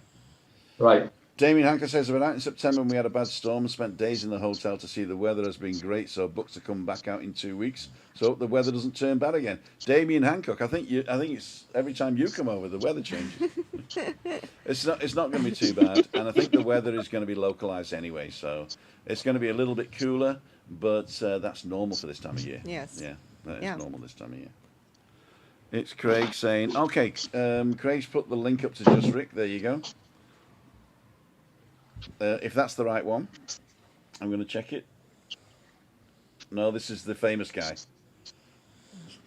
Speaker 6: Right.
Speaker 2: Damien Hanker says, we were out in September and we had a bad storm and spent days in the hotel to see the weather has been great, so booked to come back out in 2 weeks. So hope the weather doesn't turn bad again. Damien Hancock, I think it's every time you come over, the weather changes. It's not going to be too bad, and I think the weather is going to be localized anyway, so it's going to be a little bit cooler, but that's normal for this time of year.
Speaker 3: Yes.
Speaker 2: Yeah, that is
Speaker 3: Yeah.
Speaker 2: normal this time of year. It's Craig saying, okay, Craig's put the link up to Just Rick. There you go. If that's the right one, I'm going to check it. No, this is the famous guy.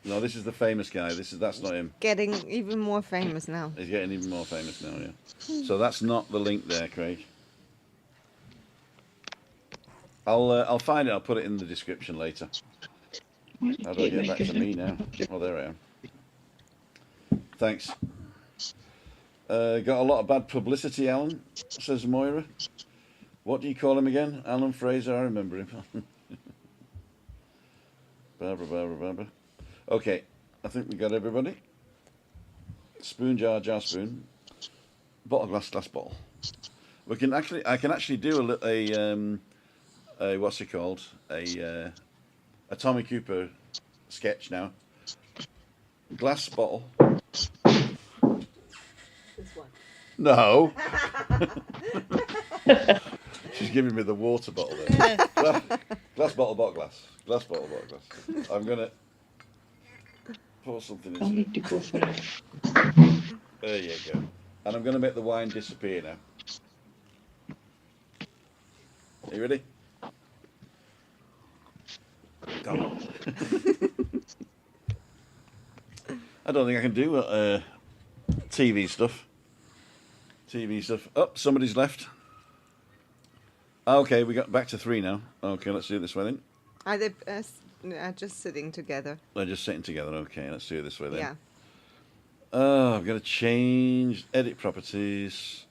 Speaker 2: No, this is the famous guy. That's not him.
Speaker 3: Getting even more famous now.
Speaker 2: He's getting even more famous now, yeah. So that's not the link there, Craig. I'll find it. I'll put it in the description later. How do I get back to me now? Oh, there I am. Thanks. Got a lot of bad publicity, Alan, says Moira. What do you call him again? Alan Fraser, I remember him. Barbara. Okay, I think we got everybody. spoon, jar, jar, spoon, bottle, glass, glass, bottle. I can actually do a what's it called? A Tommy Cooper sketch now. Glass bottle.
Speaker 3: This one.
Speaker 2: No. She's giving me the water bottle there. Glass bottle, bottle, glass. Glass bottle, bottle, glass. I'm gonna pour something
Speaker 5: I
Speaker 2: in.
Speaker 5: need to go for it.
Speaker 2: There you go. And I'm gonna make the wine disappear now. Are you ready? Go. I don't think I can do TV stuff. TV stuff. Oh, somebody's left. Okay, we got back to 3 now. Okay, let's do it this way then.
Speaker 3: Are they just sitting together?
Speaker 2: They're just sitting together. Okay, let's do it this way then.
Speaker 3: Yeah.
Speaker 2: Oh, I've got to change edit properties.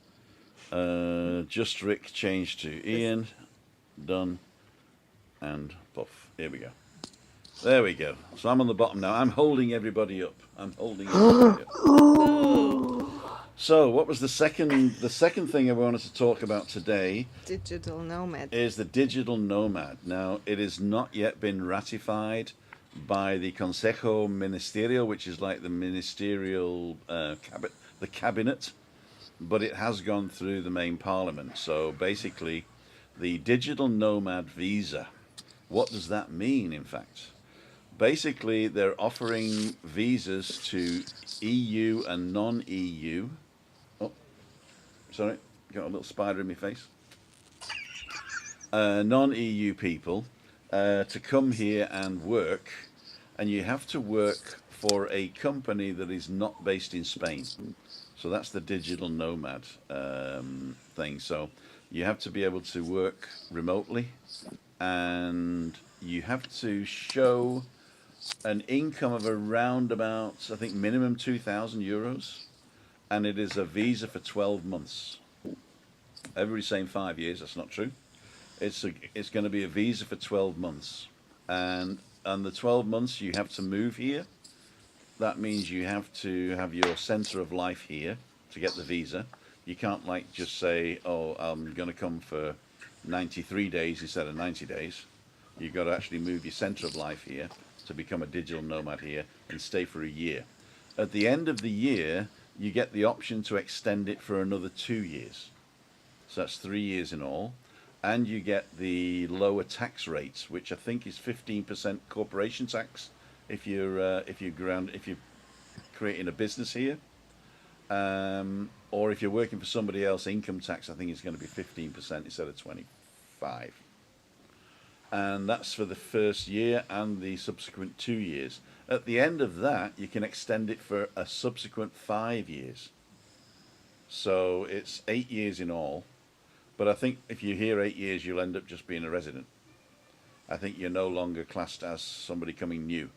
Speaker 2: Just Rick changed to Ian. Done. And puff. Here we go. There we go. So I'm on the bottom now. I'm holding everybody up. I'm holding everybody up. So what was the second thing I wanted to talk about today?
Speaker 3: Digital nomad.
Speaker 2: Is the digital nomad. Now, it has not yet been ratified by the Consejo Ministerial, which is like the ministerial the cabinet, but it has gone through the main parliament. So basically, the digital nomad visa. What does that mean, in fact? Basically, they're offering visas to EU and non-EU. Oh, sorry, got a little spider in my face. Non-EU people to come here and work, and you have to work for a company that is not based in Spain. So that's the digital nomad thing. So you have to be able to work remotely, and you have to show an income of around about, I think, minimum 2,000 euros, and it is a visa for 12 months. Everybody's saying 5 years. That's not true. It's going to be a visa for 12 months, and the 12 months you have to move here. That means you have to have your center of life here to get the visa. You can't like just say, oh, I'm going to come for 93 days instead of 90 days. You've got to actually move your center of life here to become a digital nomad here and stay for a year. At the end of the year, you get the option to extend it for another 2 years. So that's 3 years in all. And you get the lower tax rates, which I think is 15% corporation tax if you're creating a business here, or if you're working for somebody else, income tax I think is going to be 15% instead of 25%. And that's for the first year and the subsequent 2 years. At the end of that, you can extend it for a subsequent 5 years. So it's 8 years in all. But I think if you're here 8 years, you'll end up just being a resident. I think you're no longer classed as somebody coming new.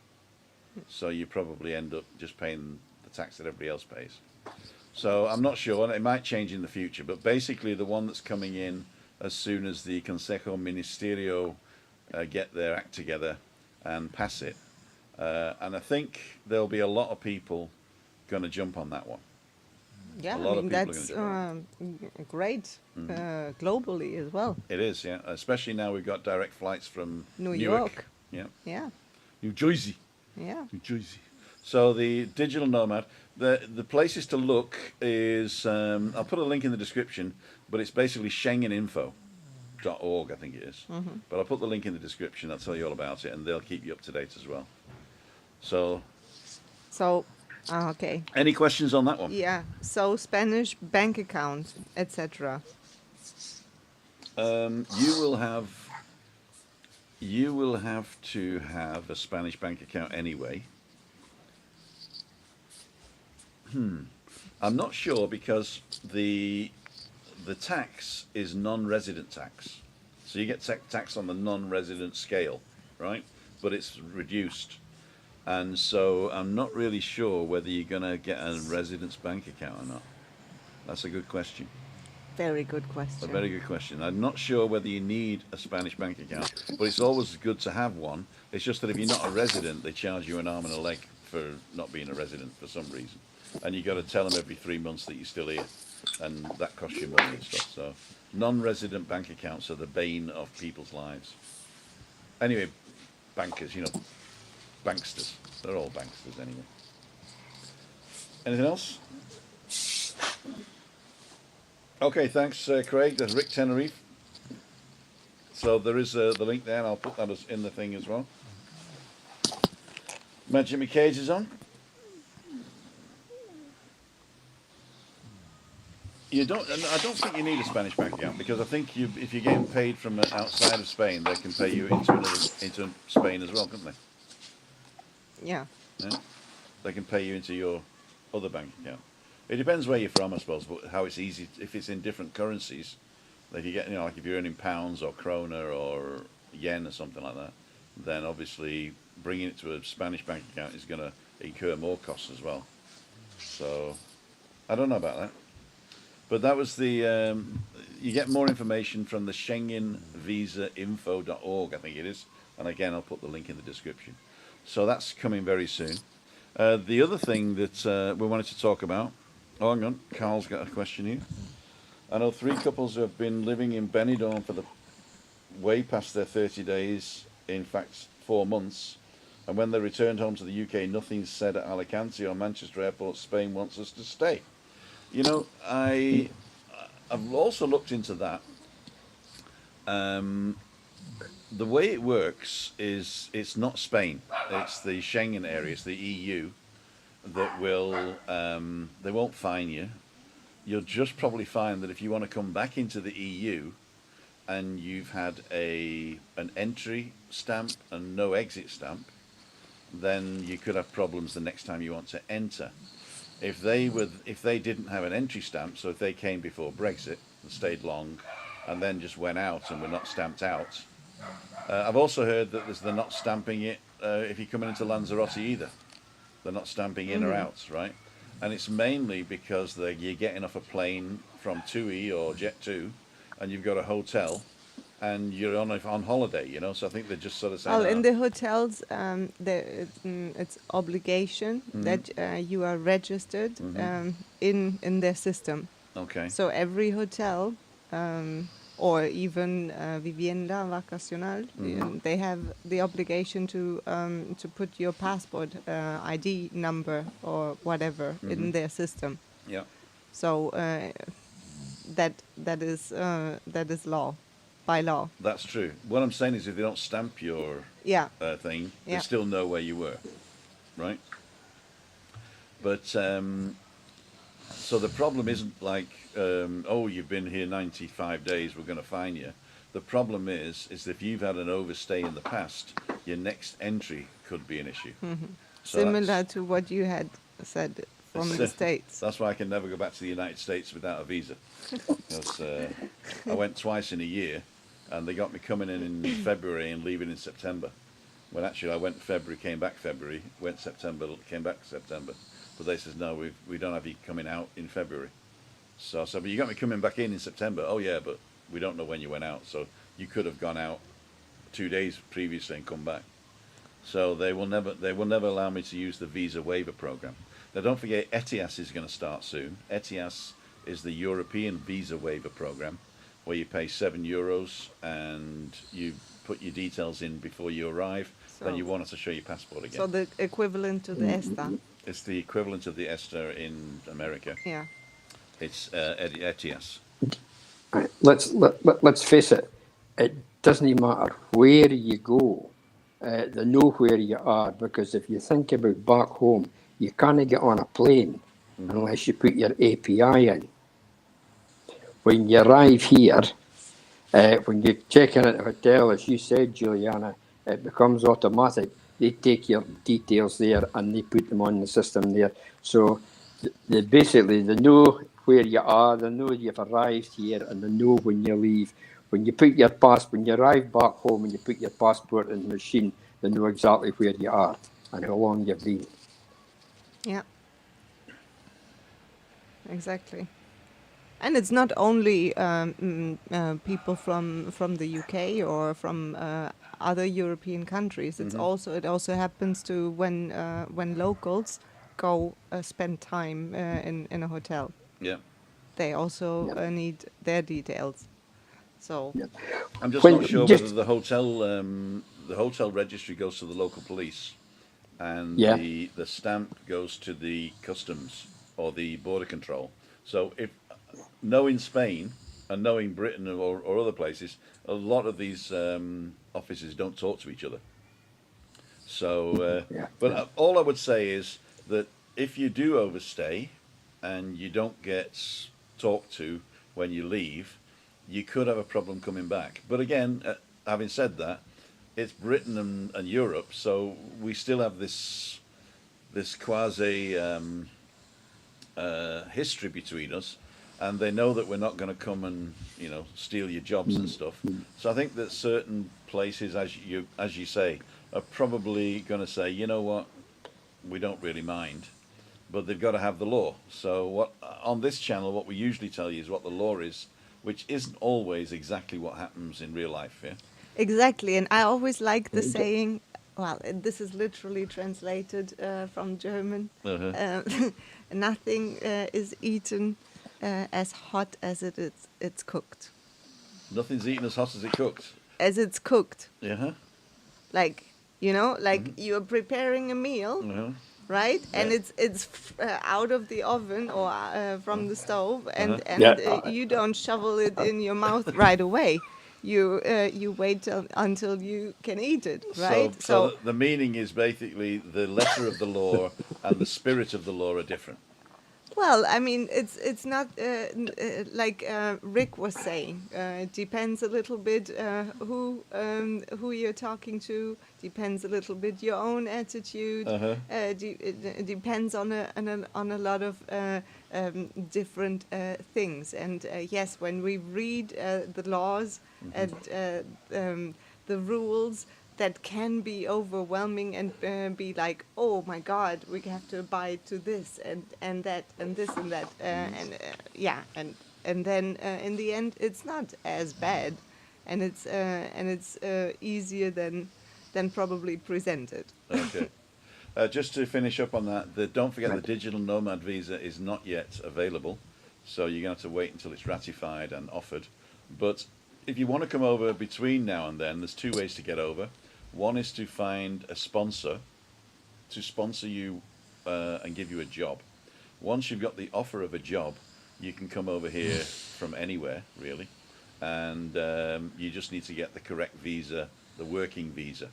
Speaker 2: So you probably end up just paying the tax that everybody else pays. So I'm not sure, and it might change in the future, but basically the one that's coming in as soon as the Consejo Ministerio get their act together and pass it. And I think there'll be a lot of people going to jump on that one.
Speaker 3: Yeah,
Speaker 2: A lot
Speaker 3: I
Speaker 2: of
Speaker 3: mean,
Speaker 2: people are
Speaker 3: that's
Speaker 2: gonna
Speaker 3: great globally as well.
Speaker 2: It is, yeah. Especially now we've got direct flights from
Speaker 3: New
Speaker 2: Newark.
Speaker 3: York.
Speaker 2: Yeah.
Speaker 3: Yeah,
Speaker 2: New Jersey.
Speaker 3: yeah.
Speaker 2: New Jersey. So the digital nomad, the places to look is, I'll put a link in the description, but it's basically Schengeninfo.org, I think it is. But I'll put the link in the description. I'll tell you all about it, and they'll keep you up to date as well. So,
Speaker 3: Okay.
Speaker 2: any questions on that one?
Speaker 3: Yeah. So Spanish bank account, etc.
Speaker 2: You will have to have a Spanish bank account anyway. I'm not sure because the tax is non-resident tax, so you get tax on the non-resident scale, right? But it's reduced, and so I'm not really sure whether you're going to get a residence bank account or not. That's a good question.
Speaker 3: Very good
Speaker 2: A
Speaker 3: question.
Speaker 2: very good question. I'm not sure whether you need a Spanish bank account, but it's always good to have one. It's just that if you're not a resident, they charge you an arm and a leg for not being a resident for some reason, and you got to tell them every 3 months that you're still here, and that costs you money and stuff. So non-resident bank accounts are the bane of people's lives. Anyway, bankers, you know, banksters. They're all banksters anyway. Anything else? Okay, thanks, Craig. There's Rick Tenerife. So there is the link there, and I'll put that in the thing as well. Magic McCage is on. I don't think you need a Spanish bank account, because I think if you're getting paid from outside of Spain, they can pay you into Spain as well, can't they?
Speaker 3: Yeah.
Speaker 2: Yeah? They can pay you into your other bank account. It depends where you're from, I suppose, but how it's easy if it's in different currencies. If you get, you know, like if you're earning pounds or krona or yen or something like that, then obviously bringing it to a Spanish bank account is going to incur more costs as well. So I don't know about that, but that was the. You get more information from the SchengenVisaInfo.org, I think it is, and again I'll put the link in the description. So that's coming very soon. The other thing that we wanted to talk about. Oh, hang on, Carl's got a question here. I know 3 couples who have been living in Benidorm for way past their 30 days, in fact 4 months, and when they returned home to the UK, nothing's said at Alicante or Manchester Airport. Spain wants us to stay. You know, I've also looked into that. The way it works is it's not Spain, it's the Schengen area, it's the EU that will, they won't fine you. You'll just probably find that if you want to come back into the EU and you've had an entry stamp and no exit stamp, then you could have problems the next time you want to enter. If they didn't have an entry stamp, so if they came before Brexit and stayed long and then just went out and were not stamped out, I've also heard that they're not stamping it if you're coming into Lanzarote either. They're not stamping in or out, right? And it's mainly because you're getting off a plane from TUI or Jet2 and you've got a hotel and you're on holiday, you know, so I think they're just sort of saying...
Speaker 3: Well, in the hotels, it's obligation that you are registered in their system.
Speaker 2: Okay.
Speaker 3: So every hotel, or even vivienda vacacional, they have the obligation to put your passport ID number or whatever in their system.
Speaker 2: Yeah.
Speaker 3: So that is law, by law.
Speaker 2: That's true. What I'm saying is, if they don't stamp your thing, they still know where you were, right? But so the problem isn't like, oh, you've been here 95 days, we're going to fine you. The problem is if you've had an overstay in the past, your next entry could be an issue. So
Speaker 3: similar to what you had said from the States.
Speaker 2: That's why I can never go back to the United States without a visa. Because I went twice in a year, and they got me coming in February and leaving in September. When actually I went February, came back February, went September, came back September. But they says, no, we don't have you coming out in February. So I said, but you got me coming back in September. Oh yeah, but we don't know when you went out. So you could have gone out 2 days previously and come back. So they will never allow me to use the visa waiver program. Now don't forget, ETIAS is going to start soon. ETIAS is the European visa waiver program, where you pay €7 and you put your details in before you arrive. So then you want us to show your passport again.
Speaker 3: So the equivalent to the ESTA.
Speaker 2: It's the equivalent of the ESTA in America.
Speaker 3: Yeah.
Speaker 2: It's ETIAS.
Speaker 6: Right, let's face it. It doesn't matter where you go. They know where you are, because if you think about back home, you can't get on a plane unless you put your API in. When you arrive here, when you check in at the hotel, as you said, Juliana, it becomes automatic. They take your details there and they put them on the system there. So they know where you are, they know you've arrived here, and they know when you leave. When you arrive back home and you put your passport in the machine, they know exactly where you are and how long you've been.
Speaker 3: Yeah. Exactly. And it's not only people from the UK or from other European countries. It's also it also happens to when locals go spend time in a hotel.
Speaker 2: Yeah.
Speaker 3: They also
Speaker 6: Yeah.
Speaker 3: need their details. So
Speaker 6: Yeah.
Speaker 2: I'm just
Speaker 6: When
Speaker 2: not sure whether
Speaker 6: just
Speaker 2: the hotel registry goes to the local police, and
Speaker 6: yeah.
Speaker 2: the stamp goes to the customs or the border control. So if knowing Spain and knowing Britain or other places, a lot of these offices don't talk to each other. So,
Speaker 6: Yeah.
Speaker 2: but
Speaker 6: Yeah.
Speaker 2: all I would say is that if you do overstay and you don't get talked to when you leave, you could have a problem coming back. But again, having said that, it's Britain and Europe, so we still have this quasi history between us, and they know that we're not going to come and steal your jobs and stuff. So I think that certain places, as you say, are probably going to say, you know what, we don't really mind, but they've got to have the law. So what on this channel, what we usually tell you is what the law is, which isn't always exactly what happens in real life. Yeah.
Speaker 3: exactly, and I always like the saying. Well, this is literally translated from German.
Speaker 2: Uh-huh.
Speaker 3: Nothing is eaten as hot as it's cooked.
Speaker 2: Nothing's eaten as hot as it cooked.
Speaker 3: As it's cooked,
Speaker 2: Yeah.
Speaker 3: like like you're preparing a meal,
Speaker 2: Uh-huh.
Speaker 3: right? And
Speaker 2: Yeah.
Speaker 3: it's out of the oven or from the stove, and
Speaker 6: Yeah.
Speaker 3: you don't shovel it in your mouth right away. You wait until you can eat it, right?
Speaker 2: So the meaning is basically the letter of the law and the spirit of the law are different.
Speaker 3: Well, I mean, it's not like Rick was saying. It depends a little bit who you're talking to. Depends a little bit your own attitude.
Speaker 2: Uh-huh.
Speaker 3: It depends on a lot of different things. And yes, when we read the laws and the rules, that can be overwhelming and be like, oh my God, we have to abide to this and that and this and that and then in the end it's not as bad, and it's easier than probably presented.
Speaker 2: Okay. Just to finish up on that, don't forget the digital nomad visa is not yet available, so you're going to have to wait until it's ratified and offered. But if you want to come over between now and then, there's two ways to get over. One is to find a sponsor to sponsor you and give you a job. Once you've got the offer of a job, you can come over here from anywhere, really, and you just need to get the correct visa, the working visa.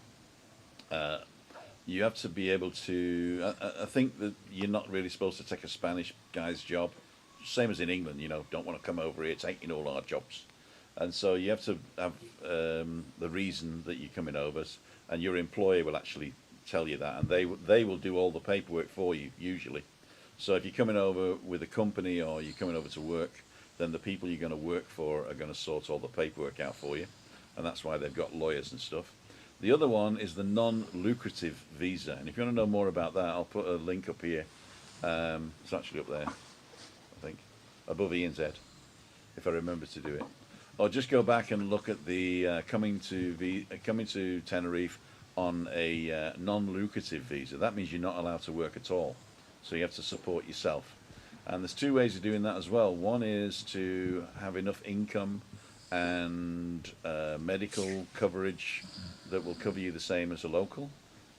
Speaker 2: You have to be able to. I think that you're not really supposed to take a Spanish guy's job, same as in England. Don't want to come over here taking all our jobs, and so you have to have the reason that you're coming over, and your employer will actually tell you that, and they will do all the paperwork for you usually. So if you're coming over with a company or you're coming over to work, then the people you're going to work for are going to sort all the paperwork out for you, and that's why they've got lawyers and stuff. The other one is the non-lucrative visa, and if you want to know more about that, I'll put a link up here. It's actually up there, I think, above Ian's head, if I remember to do it. Or just go back and look at the coming to Tenerife on a non-lucrative visa. That means you're not allowed to work at all, so you have to support yourself. And there's two ways of doing that as well. One is to have enough income and medical coverage that will cover you the same as a local,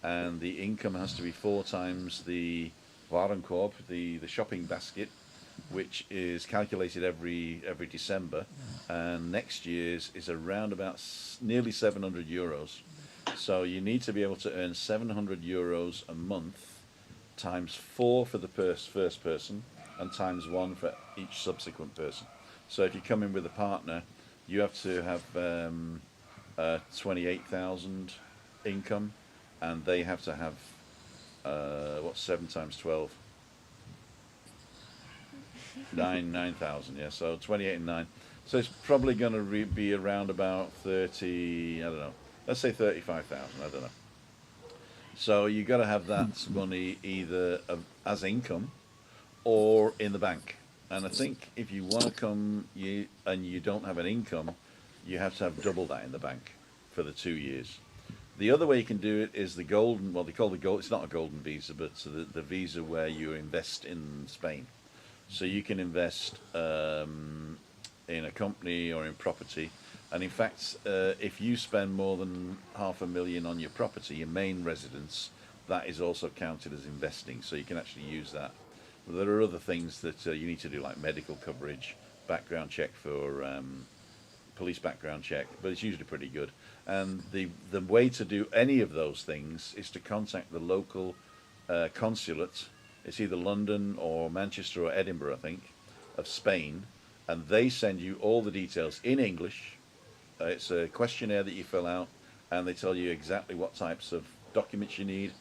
Speaker 2: and the income has to be 4 times the warenkorb, the shopping basket, which is calculated every December, and next year's is around about nearly 700 euros. So you need to be able to earn 700 euros a month times 4 for the first person and times 1 for each subsequent person. So if you come in with a partner, you have to have 28,000 income, and they have to have 7 times 12? 9,000, yeah. So 28 and 9. So it's probably going to be around about 30. I don't know. Let's say 35,000. I don't know. So you got to have that money either as income or in the bank. And I think if you want to come and you don't have an income, you have to have double that in the bank for the 2 years. The other way you can do it is the golden, well, they call the gold, it's not a golden visa, but it's the visa where you invest in Spain. So you can invest in a company or in property. And in fact, if you spend more than 500,000 on your property, your main residence, that is also counted as investing. So you can actually use that. But there are other things that you need to do, like medical coverage, background check for police background check, but it's usually pretty good. And the way to do any of those things is to contact the local consulate. It's either London or Manchester or Edinburgh, I think, of Spain, and they send you all the details in English. It's a questionnaire that you fill out, and they tell you exactly what types of documents you need,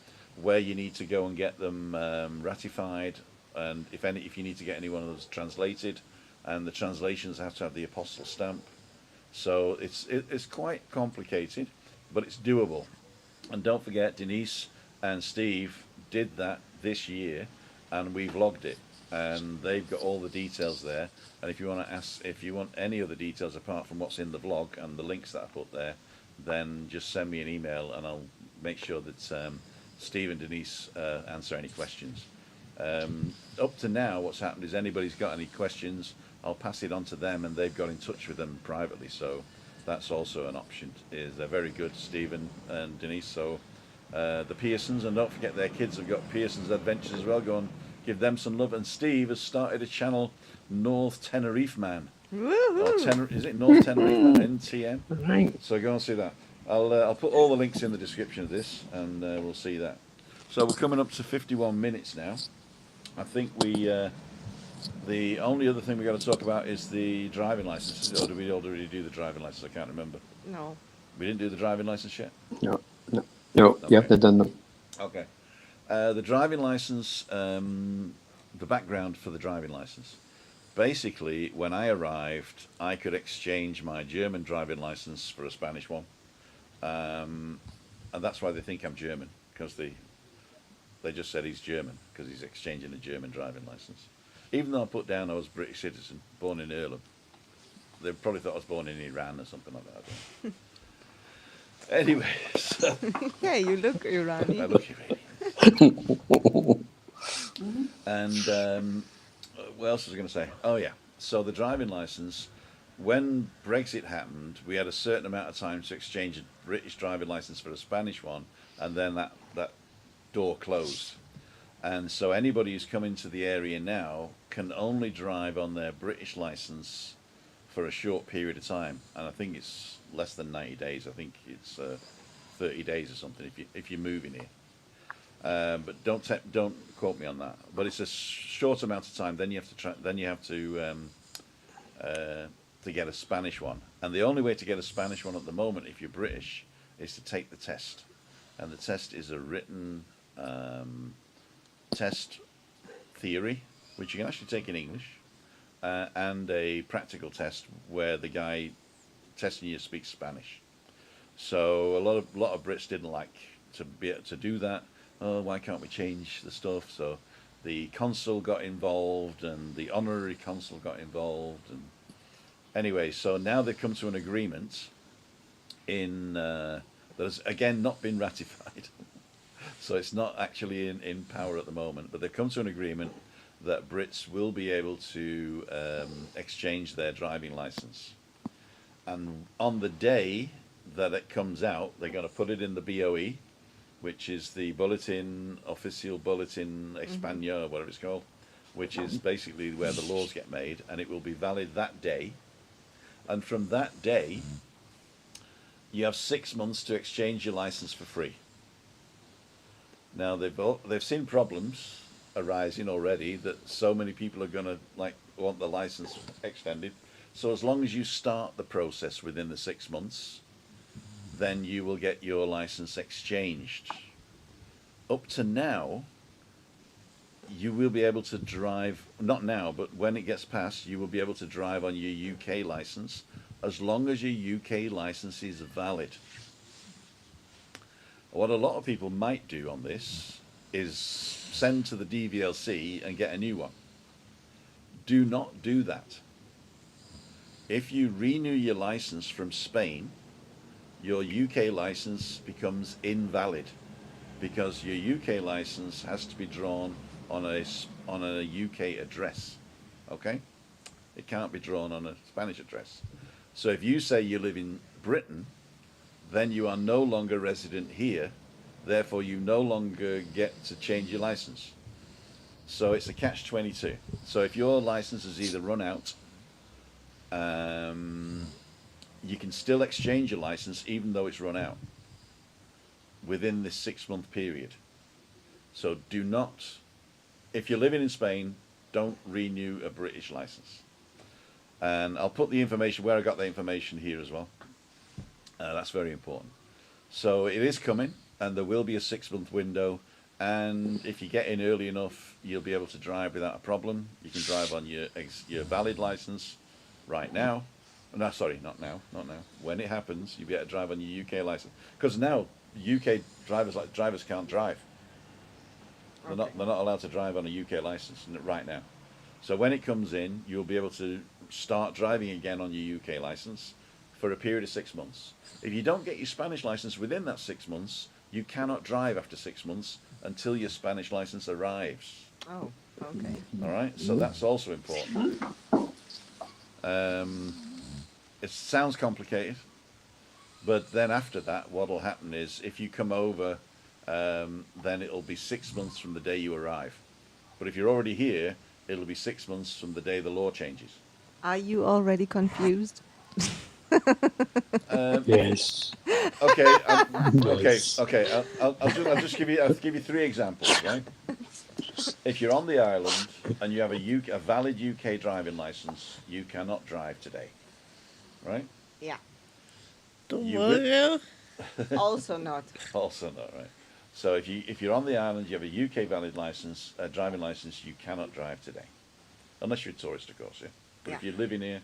Speaker 2: where you need to go and get them ratified, and if you need to get any one of those translated, and the translations have to have the apostle stamp. So it's quite complicated, but it's doable. And don't forget, Denise and Steve did that this year, and we've logged it, and they've got all the details there. And if you want any other details apart from what's in the vlog and the links that I put there, then just send me an email, and I'll make sure that Steve and Denise answer any questions. Up to now, what's happened is anybody's got any questions, I'll pass it on to them, and they've got in touch with them privately. So that's also an option. They're very good, Stephen and Denise. So the Pearsons, and don't forget their kids have got Pearsons Adventures as well. Go and give them some love. And Steve has started a channel, North Tenerife Man. Is it North Tenerife Man? NTM.
Speaker 6: Right.
Speaker 2: So go and see that. I'll put all the links in the description of this, and we'll see that. So we're coming up to 51 minutes now. I think the only other thing we got to talk about is the driving license. Or did we already do the driving license? I can't remember.
Speaker 3: No.
Speaker 2: We didn't do the driving license yet?
Speaker 6: No.
Speaker 2: Okay.
Speaker 6: You have to done them.
Speaker 2: Okay. The driving license, the background for the driving license. Basically, when I arrived, I could exchange my German driving license for a Spanish one. And that's why they think I'm German, because they just said he's German, because he's exchanging a German driving license. Even though I put down I was a British citizen, born in Earlham. They probably thought I was born in Iran or something like that. I don't know. Anyway, so
Speaker 3: Yeah, you look Iranian.
Speaker 2: I look Iranian. And what else was I going to say? Oh yeah. So the driving license, when Brexit happened, we had a certain amount of time to exchange a British driving license for a Spanish one, and then that door closed. And so anybody who's come into the area now can only drive on their British license for a short period of time, and I think it's less than 90 days. I think it's 30 days or something if you're moving here. But don't quote me on that. But it's a short amount of time. Then you have to get a Spanish one, and the only way to get a Spanish one at the moment, if you're British, is to take the test, and the test is a written test theory, which you can actually take in English, and a practical test where the guy testing you speaks Spanish. So a lot of Brits didn't like to be able to do that. Oh, why can't we change the stuff? So the consul got involved, and the honorary consul got involved, and anyway, so now they've come to an agreement that has again not been ratified. So it's not actually in power at the moment, but they've come to an agreement that Brits will be able to exchange their driving license. And on the day that it comes out, they're going to put it in the BOE, which is the Official Bulletin Español, whatever it's called, which is basically where the laws get made, and it will be valid that day. And from that day, you have 6 months to exchange your license for free. Now they've seen problems arising already, that so many people are going to want the license extended. So as long as you start the process within the 6 months, then you will get your license exchanged. Up to now, you will be able to drive, not now, but when it gets passed, you will be able to drive on your UK license as long as your UK license is valid. What a lot of people might do on this is send to the DVLC and get a new one. Do not do that. If you renew your license from Spain, your UK license becomes invalid because your UK license has to be drawn on a UK address. Okay? It can't be drawn on a Spanish address. So if you say you live in Britain, then you are no longer resident here, therefore you no longer get to change your license. So it's a catch-22. So if your license is either run out, you can still exchange your license even though it's run out within this 6-month period. So do not, if you're living in Spain, don't renew a British license. And I'll put the information where I got the information here as well. That's very important. So it is coming, and there will be a 6-month window. And if you get in early enough, you'll be able to drive without a problem. You can drive on your valid license right now. No, sorry, not now. When it happens, you'll be able to drive on your UK license. Because now UK drivers can't drive. They're not allowed to drive on a UK license right now. So when it comes in, you'll be able to start driving again on your UK license for a period of 6 months. If you don't get your Spanish license within that 6 months, you cannot drive after 6 months until your Spanish license arrives.
Speaker 3: Oh, okay.
Speaker 2: All right, so that's also important. It sounds complicated, but then after that, what will happen is if you come over, then it'll be 6 months from the day you arrive. But if you're already here, it'll be 6 months from the day the law changes.
Speaker 3: Are you already confused?
Speaker 6: Yes.
Speaker 2: Okay,
Speaker 6: Yes.
Speaker 2: okay. I'll just give you 3 examples, right? If you're on the island and you have a valid UK driving license, you cannot drive today, right?
Speaker 3: Yeah.
Speaker 1: Tomorrow,
Speaker 3: Also not.
Speaker 2: Also not, right? So if you're on the island, you have a UK valid license, driving license, you cannot drive today, unless you're a tourist, of course, yeah. But if
Speaker 3: Yeah.
Speaker 2: you're living here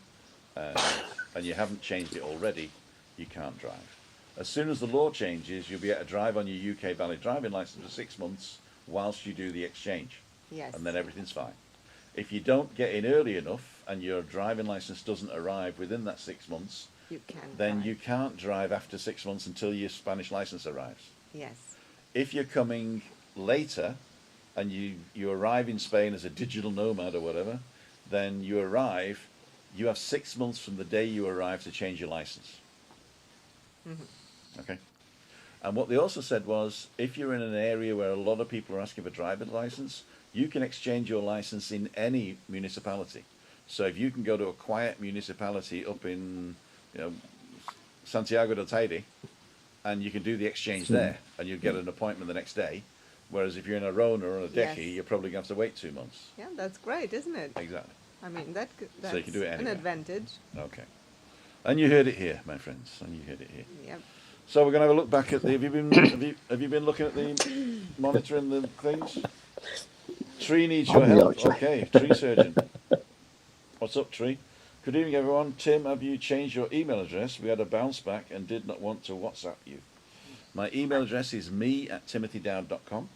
Speaker 2: and you haven't changed it already, you can't drive. As soon as the law changes, you'll be able to drive on your UK valid driving license for 6 months whilst you do the exchange,
Speaker 3: Yes.
Speaker 2: and then everything's fine. If you don't get in early enough and your driving license doesn't arrive within that 6 months,
Speaker 3: You can.
Speaker 2: then
Speaker 3: drive.
Speaker 2: you can't drive after 6 months until your Spanish license arrives.
Speaker 3: Yes.
Speaker 2: If you're coming later and you arrive in Spain as a digital nomad or whatever, then you have 6 months from the day you arrive to change your license. Okay. And what they also said was, if you're in an area where a lot of people are asking for driver's license, you can exchange your license in any municipality. So if you can go to a quiet municipality up in, Santiago del Teide, and you can do the exchange there, and you get an appointment the next day. Whereas if you're in Arona or in a
Speaker 3: Yes.
Speaker 2: Decky, you're probably going to have to wait 2 months.
Speaker 3: Yeah, that's great, isn't it?
Speaker 2: Exactly.
Speaker 3: I mean, that's
Speaker 2: So you can do it
Speaker 3: an
Speaker 2: anywhere.
Speaker 3: advantage.
Speaker 2: Okay. And you heard it here, my friends. And you heard it here.
Speaker 3: Yep.
Speaker 2: So we're going to have a look back at the. Have you been looking at the monitoring the things? Tree needs your
Speaker 6: I'm
Speaker 2: help.
Speaker 6: not sure.
Speaker 2: Okay, tree surgeon. What's up, Tree? Good evening, everyone. Tim, have you changed your email address? We had a bounce back and did not want to WhatsApp you. My email address is me@timothydowd.com.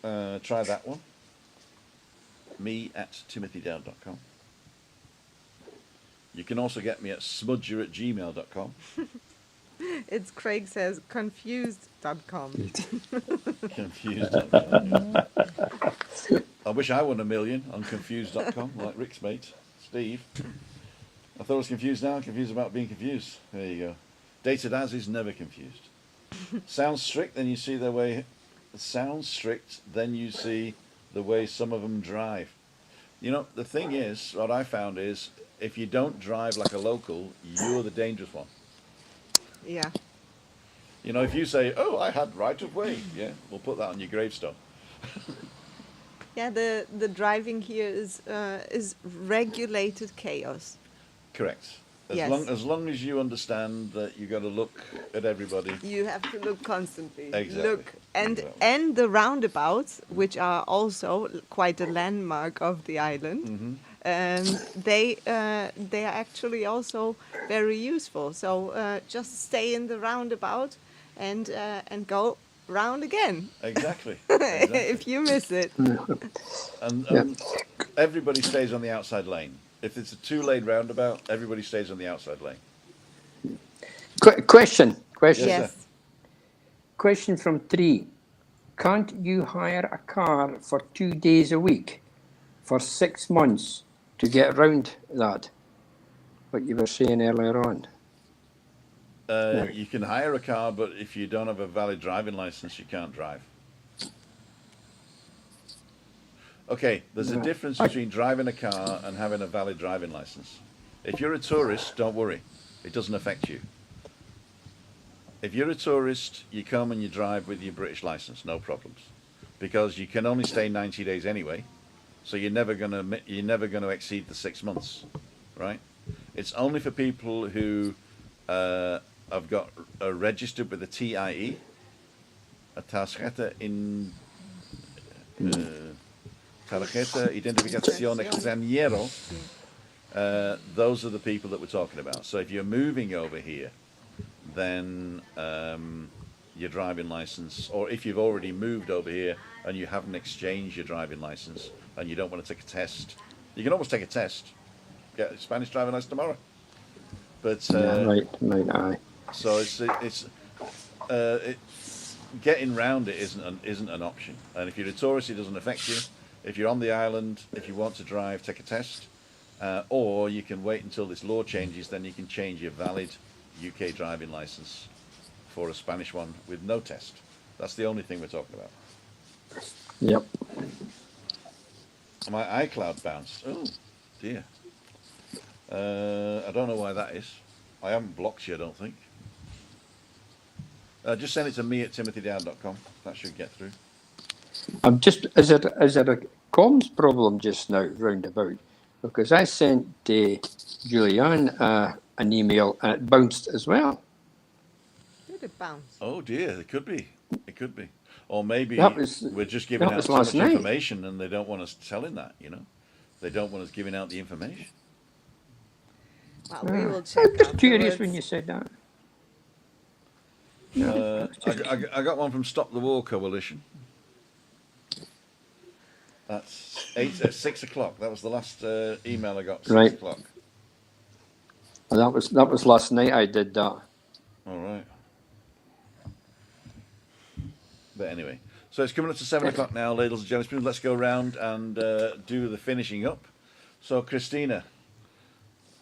Speaker 2: Try that one. me@timothydowd.com. You can also get me at smudger@gmail.com.
Speaker 3: It's Craig says confused.com.
Speaker 2: Confused. I wish I won $1 million on confused.com, like Rick's mate, Steve. I thought I was confused now, I'm confused about being confused. There you go. Dated as is never confused. Sounds strict, then you see the way. Sounds strict, then you see the way some of them drive. You know, the thing is, what I found is, if you don't drive like a local, you're the dangerous one.
Speaker 3: Yeah.
Speaker 2: You know, if you say, "Oh, I had right of way," yeah, we'll put that on your gravestone.
Speaker 3: Yeah, the driving here is regulated chaos.
Speaker 2: Correct.
Speaker 3: Yes.
Speaker 2: As long as you understand that you got to look at everybody.
Speaker 3: You have to look constantly.
Speaker 2: Exactly.
Speaker 3: Look, and
Speaker 2: Exactly.
Speaker 3: and the roundabouts, which are also quite a landmark of the island, they are actually also very useful. So just stay in the roundabout and go round again.
Speaker 2: Exactly.
Speaker 3: If you miss it.
Speaker 2: And everybody stays on the outside lane. If it's a 2-lane roundabout, everybody stays on the outside lane.
Speaker 6: Question.
Speaker 2: Yes, sir.
Speaker 6: Question from 3. Can't you hire a car for 2 days a week for 6 months to get around that? What you were saying earlier on.
Speaker 2: You can hire a car, but if you don't have a valid driving license, you can't drive. Okay, there's a difference between driving a car and having a valid driving license. If you're a tourist, don't worry. It doesn't affect you. If you're a tourist, you come and you drive with your British license, no problems. Because you can only stay 90 days anyway, so you're never gonna exceed the 6 months, right? It's only for people who have got registered with the TIE, a tarjeta tarjeta identificación extranjero. Those are the people that we're talking about. So if you're moving over here, then your driving license, or if you've already moved over here and you haven't exchanged your driving license and you don't want to take a test, you can almost take a test, get a Spanish driving license tomorrow. But
Speaker 6: aye.
Speaker 2: so getting round it isn't an option. And if you're a tourist, it doesn't affect you. If you're on the island, if you want to drive, take a test, or you can wait until this law changes. Then you can change your valid UK driving license for a Spanish one with no test. That's the only thing we're talking about.
Speaker 6: Yep.
Speaker 2: My iCloud bounced. Oh dear. I don't know why that is. I haven't blocked you, I don't think. Just send it to me at timothydown.com. That should get through.
Speaker 6: I'm just, is it a comms problem just now, roundabout? Because I sent Julianne an email and it bounced as well.
Speaker 3: Did it bounce?
Speaker 2: Oh dear, it could be. It could be. Or maybe we're just giving
Speaker 6: that
Speaker 2: out
Speaker 6: was
Speaker 2: so much
Speaker 6: last night.
Speaker 2: information and they don't want us telling that, you know? They don't want us giving out the information.
Speaker 3: Well, we will check.
Speaker 6: I'm just curious when you said that.
Speaker 2: I got one from Stop the War Coalition. That's 6 o'clock. That was the last email I got. 6 o'clock.
Speaker 6: Well, that was last night. I did that.
Speaker 2: All right. But anyway, so it's coming up to 7 o'clock now, ladies and gentlemen. Let's go around and do the finishing up. So, Christina,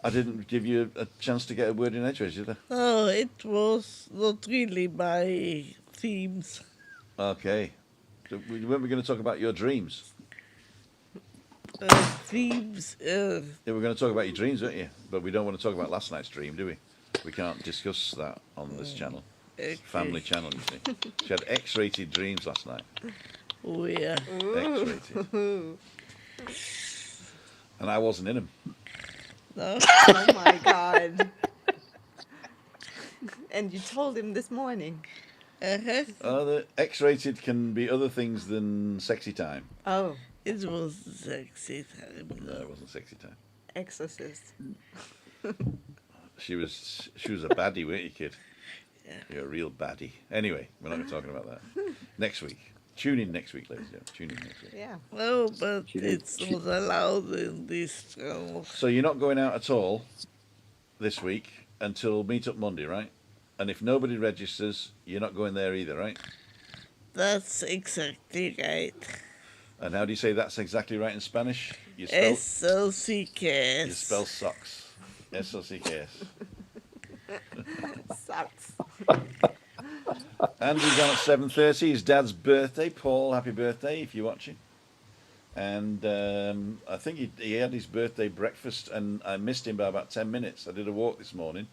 Speaker 2: I didn't give you a chance to get a word in edgeways, did I?
Speaker 1: Oh, it was not really my themes.
Speaker 2: Okay. So weren't we going to talk about your dreams?
Speaker 1: Themes.
Speaker 2: Yeah, we're going to talk about your dreams, weren't you? But we don't want to talk about last night's dream, do we? We can't discuss that on this channel.
Speaker 1: Okay.
Speaker 2: Family channel, you see. She had X-rated dreams last night.
Speaker 1: Oh, yeah.
Speaker 2: X-rated. And I wasn't in them.
Speaker 1: No.
Speaker 3: Oh my God. And you told him this morning.
Speaker 2: The X-rated can be other things than sexy time.
Speaker 3: Oh.
Speaker 1: It was sexy time.
Speaker 2: No, it wasn't sexy time.
Speaker 3: Exorcist.
Speaker 2: She was a baddie, weren't you, kid?
Speaker 1: Yeah.
Speaker 2: You're a real baddie. Anyway, we're not talking about that. Next week. Tune in next week, ladies and gentlemen. Tune in next week.
Speaker 3: Yeah.
Speaker 1: No, but it's not allowed in this channel.
Speaker 2: So you're not going out at all this week until Meet Up Monday, right? And if nobody registers, you're not going there either, right?
Speaker 1: That's exactly right.
Speaker 2: And how do you say that's exactly right in Spanish? You spell
Speaker 1: S-O-C-K-S.
Speaker 2: You spell socks. S-O-C-K-S.
Speaker 3: Sucks.
Speaker 2: Andrew's on at 7:30. His dad's birthday. Paul, happy birthday if you're watching. And I think he had his birthday breakfast, and I missed him by about 10 minutes. I did a walk this morning,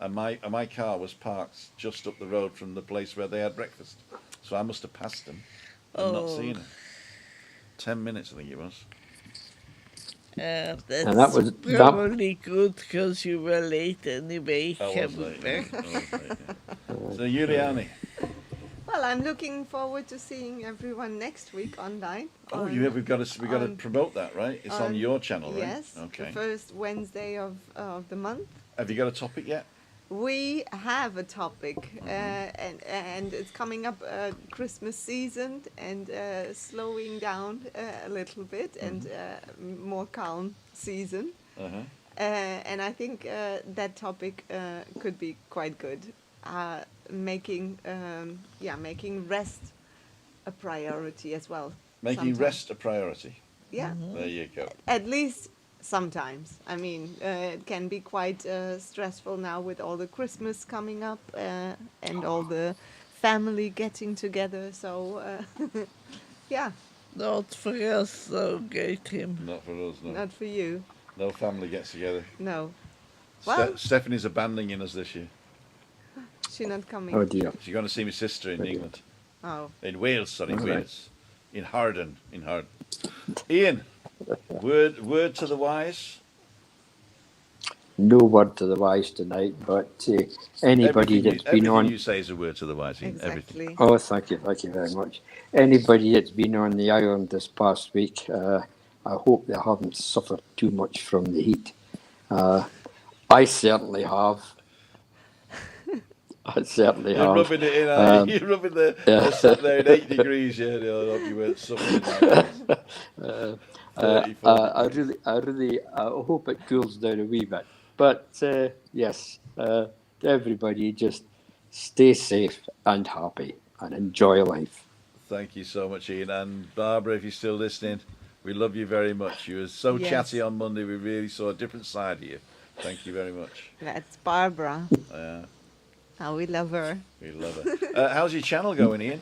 Speaker 2: and my car was parked just up the road from the place where they had breakfast. So I must have passed them and not seen him. 10 minutes, I think it was.
Speaker 1: That's
Speaker 6: that was
Speaker 1: probably good because you were late anyway.
Speaker 2: I was late. Yeah. So, Juliani.
Speaker 3: Well, I'm looking forward to seeing everyone next week online.
Speaker 2: Oh, we've got to promote that, right? It's on your channel, right?
Speaker 3: Yes.
Speaker 2: Okay.
Speaker 3: The first Wednesday of the month.
Speaker 2: Have you got a topic yet?
Speaker 3: we have a topic, and it's coming up Christmas season and slowing down a little bit and more calm season.
Speaker 2: Uh-huh.
Speaker 3: And I think that topic could be quite good. Making rest a priority as well.
Speaker 2: Making
Speaker 3: sometimes.
Speaker 2: rest a priority.
Speaker 3: Yeah.
Speaker 2: There you go.
Speaker 3: At least sometimes. I mean, it can be quite stressful now with all the Christmas coming up and all the family getting together. So, yeah,
Speaker 1: Not for us, though, Tim.
Speaker 2: Not for us, no.
Speaker 3: not for you.
Speaker 2: No family gets together.
Speaker 3: No. Well,
Speaker 2: Stephanie's abandoning us this year.
Speaker 3: she's not coming.
Speaker 6: Oh dear.
Speaker 2: She's going to see my sister in England.
Speaker 3: Oh.
Speaker 2: In Wales, sorry,
Speaker 6: Right.
Speaker 2: Wales. In Harden. Ian, word to the wise.
Speaker 6: No word to the wise tonight, but anybody that's been
Speaker 2: everything
Speaker 6: on.
Speaker 2: you say is a word to the wise, Ian. Everything.
Speaker 3: Exactly.
Speaker 6: Oh, thank you very much. Anybody that's been on the island this past week, I hope they haven't suffered too much from the heat. I certainly have. I certainly
Speaker 2: You're
Speaker 6: have.
Speaker 2: rubbing it in, you're rubbing the sat there in 8 degrees, yeah. I hope you weren't suffering that. 34
Speaker 6: I really hope it cools down a wee bit. But yes, everybody just stay safe and happy and enjoy life.
Speaker 2: Thank you so much, Ian. And Barbara, if you're still listening, we love you very much. You were so
Speaker 3: Yes.
Speaker 2: chatty on Monday. We really saw a different side of you. Thank you very much.
Speaker 3: That's Barbara.
Speaker 2: Yeah,
Speaker 3: Oh, we love her.
Speaker 2: we love her. How's your channel going, Ian?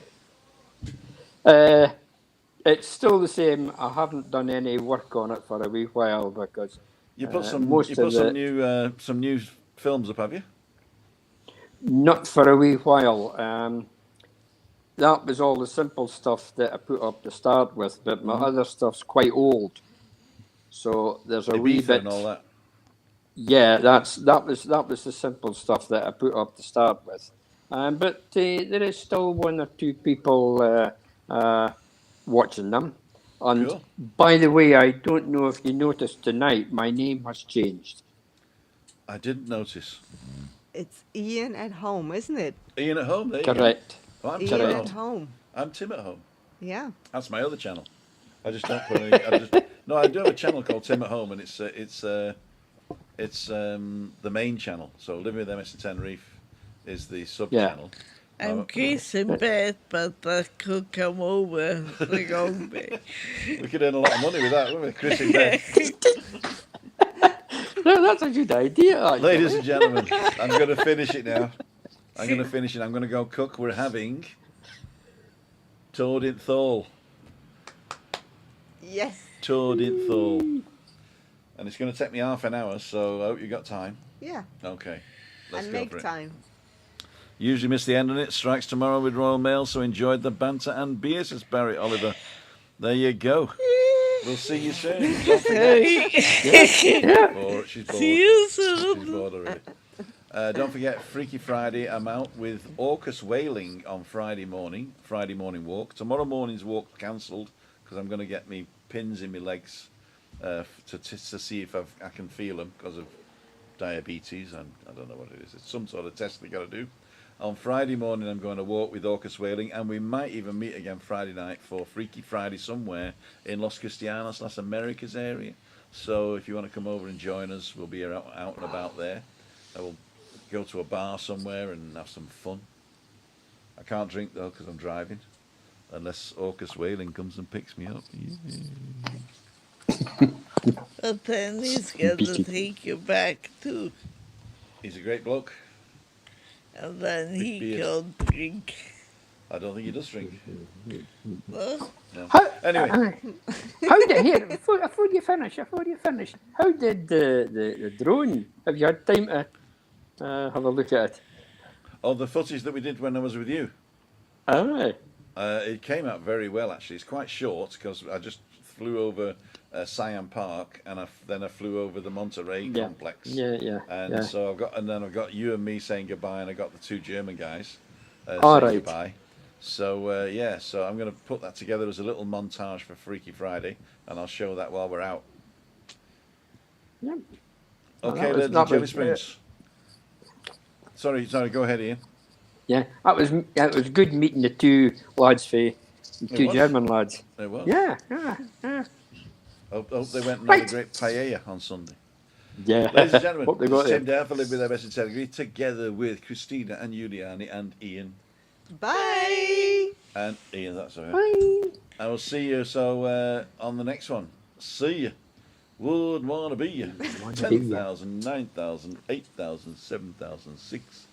Speaker 6: It's still the same. I haven't done any work on it for a wee while because
Speaker 2: You put
Speaker 6: most of the
Speaker 2: some new films up, have you?
Speaker 6: not for a wee while. That was all the simple stuff that I put up to start with, but my other stuff's quite old. So there's a wee
Speaker 2: Ibiza
Speaker 6: bit.
Speaker 2: and all that.
Speaker 6: Yeah, that was the simple stuff that I put up to start with. But there is still one or two people watching them. And
Speaker 2: Cool.
Speaker 6: by the way, I don't know if you noticed tonight, my name has changed.
Speaker 2: I didn't notice.
Speaker 3: It's Ian at home, isn't it?
Speaker 2: Ian at home, there you
Speaker 6: Correct.
Speaker 2: go. Oh, I'm
Speaker 3: Ian
Speaker 2: Tim at
Speaker 3: at
Speaker 2: home.
Speaker 3: home.
Speaker 2: I'm Tim at home.
Speaker 3: Yeah.
Speaker 2: That's my other channel. I just don't put any. No, I do have a channel called Tim at Home, and it's the main channel. So Living with MS in Tenerife is the sub channel.
Speaker 1: I'm Chris in bed, but I could come over the wrong way.
Speaker 2: We could earn a lot of money with that, wouldn't we, Chris in bed?
Speaker 6: No, that's a good idea. Actually.
Speaker 2: Ladies and gentlemen, I'm going to finish it now. I'm going to go cook. We're having toad in thole.
Speaker 3: Yes.
Speaker 2: Toad in thole. And it's going to take me half an hour, so I hope you got time.
Speaker 3: Yeah.
Speaker 2: Okay. Let's
Speaker 3: And
Speaker 2: go
Speaker 3: make
Speaker 2: for it.
Speaker 3: time.
Speaker 2: Usually miss the end on it. Strikes tomorrow with Royal Mail, so enjoyed the banter and beer, says Barry Oliver. There you go. We'll see you soon. Don't forget. Or she's bored.
Speaker 1: See you
Speaker 2: She's
Speaker 1: soon.
Speaker 2: bored already. Don't forget, Freaky Friday, I'm out with Orcus Whaling on Friday morning walk. Tomorrow morning's walk cancelled because I'm going to get me pins in my legs to see if I can feel them because of diabetes, and I don't know what it is. It's some sort of test we got to do. On Friday morning, I'm going to walk with Orcus Whaling, and we might even meet again Friday night for Freaky Friday somewhere in Los Cristianos, Las Americas area. So if you want to come over and join us, we'll be out and about there. I will go to a bar somewhere and have some fun. I can't drink though because I'm driving, unless Orcus Whaling comes and picks me up.
Speaker 1: But then he's going to take you back too.
Speaker 2: He's a great bloke.
Speaker 1: And then
Speaker 2: Big
Speaker 1: he
Speaker 2: beard.
Speaker 1: can drink.
Speaker 2: I don't think he does drink.
Speaker 1: Well,
Speaker 2: No.
Speaker 6: How,
Speaker 2: Anyway,
Speaker 6: how did here before you finish? How did the drone? Have you had time to have a look at it?
Speaker 2: oh, the footage that we did when I was with you.
Speaker 6: Aye.
Speaker 2: It came out very well, actually. It's quite short because I just flew over Siam Park and then I flew over the Monterey complex.
Speaker 6: Yeah.
Speaker 2: And so I've got you and me saying goodbye, and I got the two German guys saying
Speaker 6: All right.
Speaker 2: goodbye. So so I'm going to put that together as a little montage for Freaky Friday, and I'll show that while we're out.
Speaker 6: Yeah.
Speaker 2: Okay,
Speaker 6: that
Speaker 2: Jelly
Speaker 6: was-
Speaker 2: Springs. Sorry, go ahead, Ian.
Speaker 6: Yeah, it was good meeting the two lads, the two
Speaker 2: was.
Speaker 6: German lads.
Speaker 2: It was.
Speaker 6: Yeah.
Speaker 2: Hope they went and had a
Speaker 6: Right.
Speaker 2: great paella on Sunday.
Speaker 6: Yeah.
Speaker 2: Ladies and gentlemen,
Speaker 6: Hope they
Speaker 2: this
Speaker 6: got
Speaker 2: is Tim
Speaker 6: there.
Speaker 2: Dare for Live With Their Best Integrity, together with Christina and Juliani and Ian.
Speaker 3: Bye.
Speaker 2: And Ian, that's all right.
Speaker 6: Bye.
Speaker 2: I will see you on the next one. See you. Would want to be you. 10,000, 9,000, 8,000, 7,000, 6,000.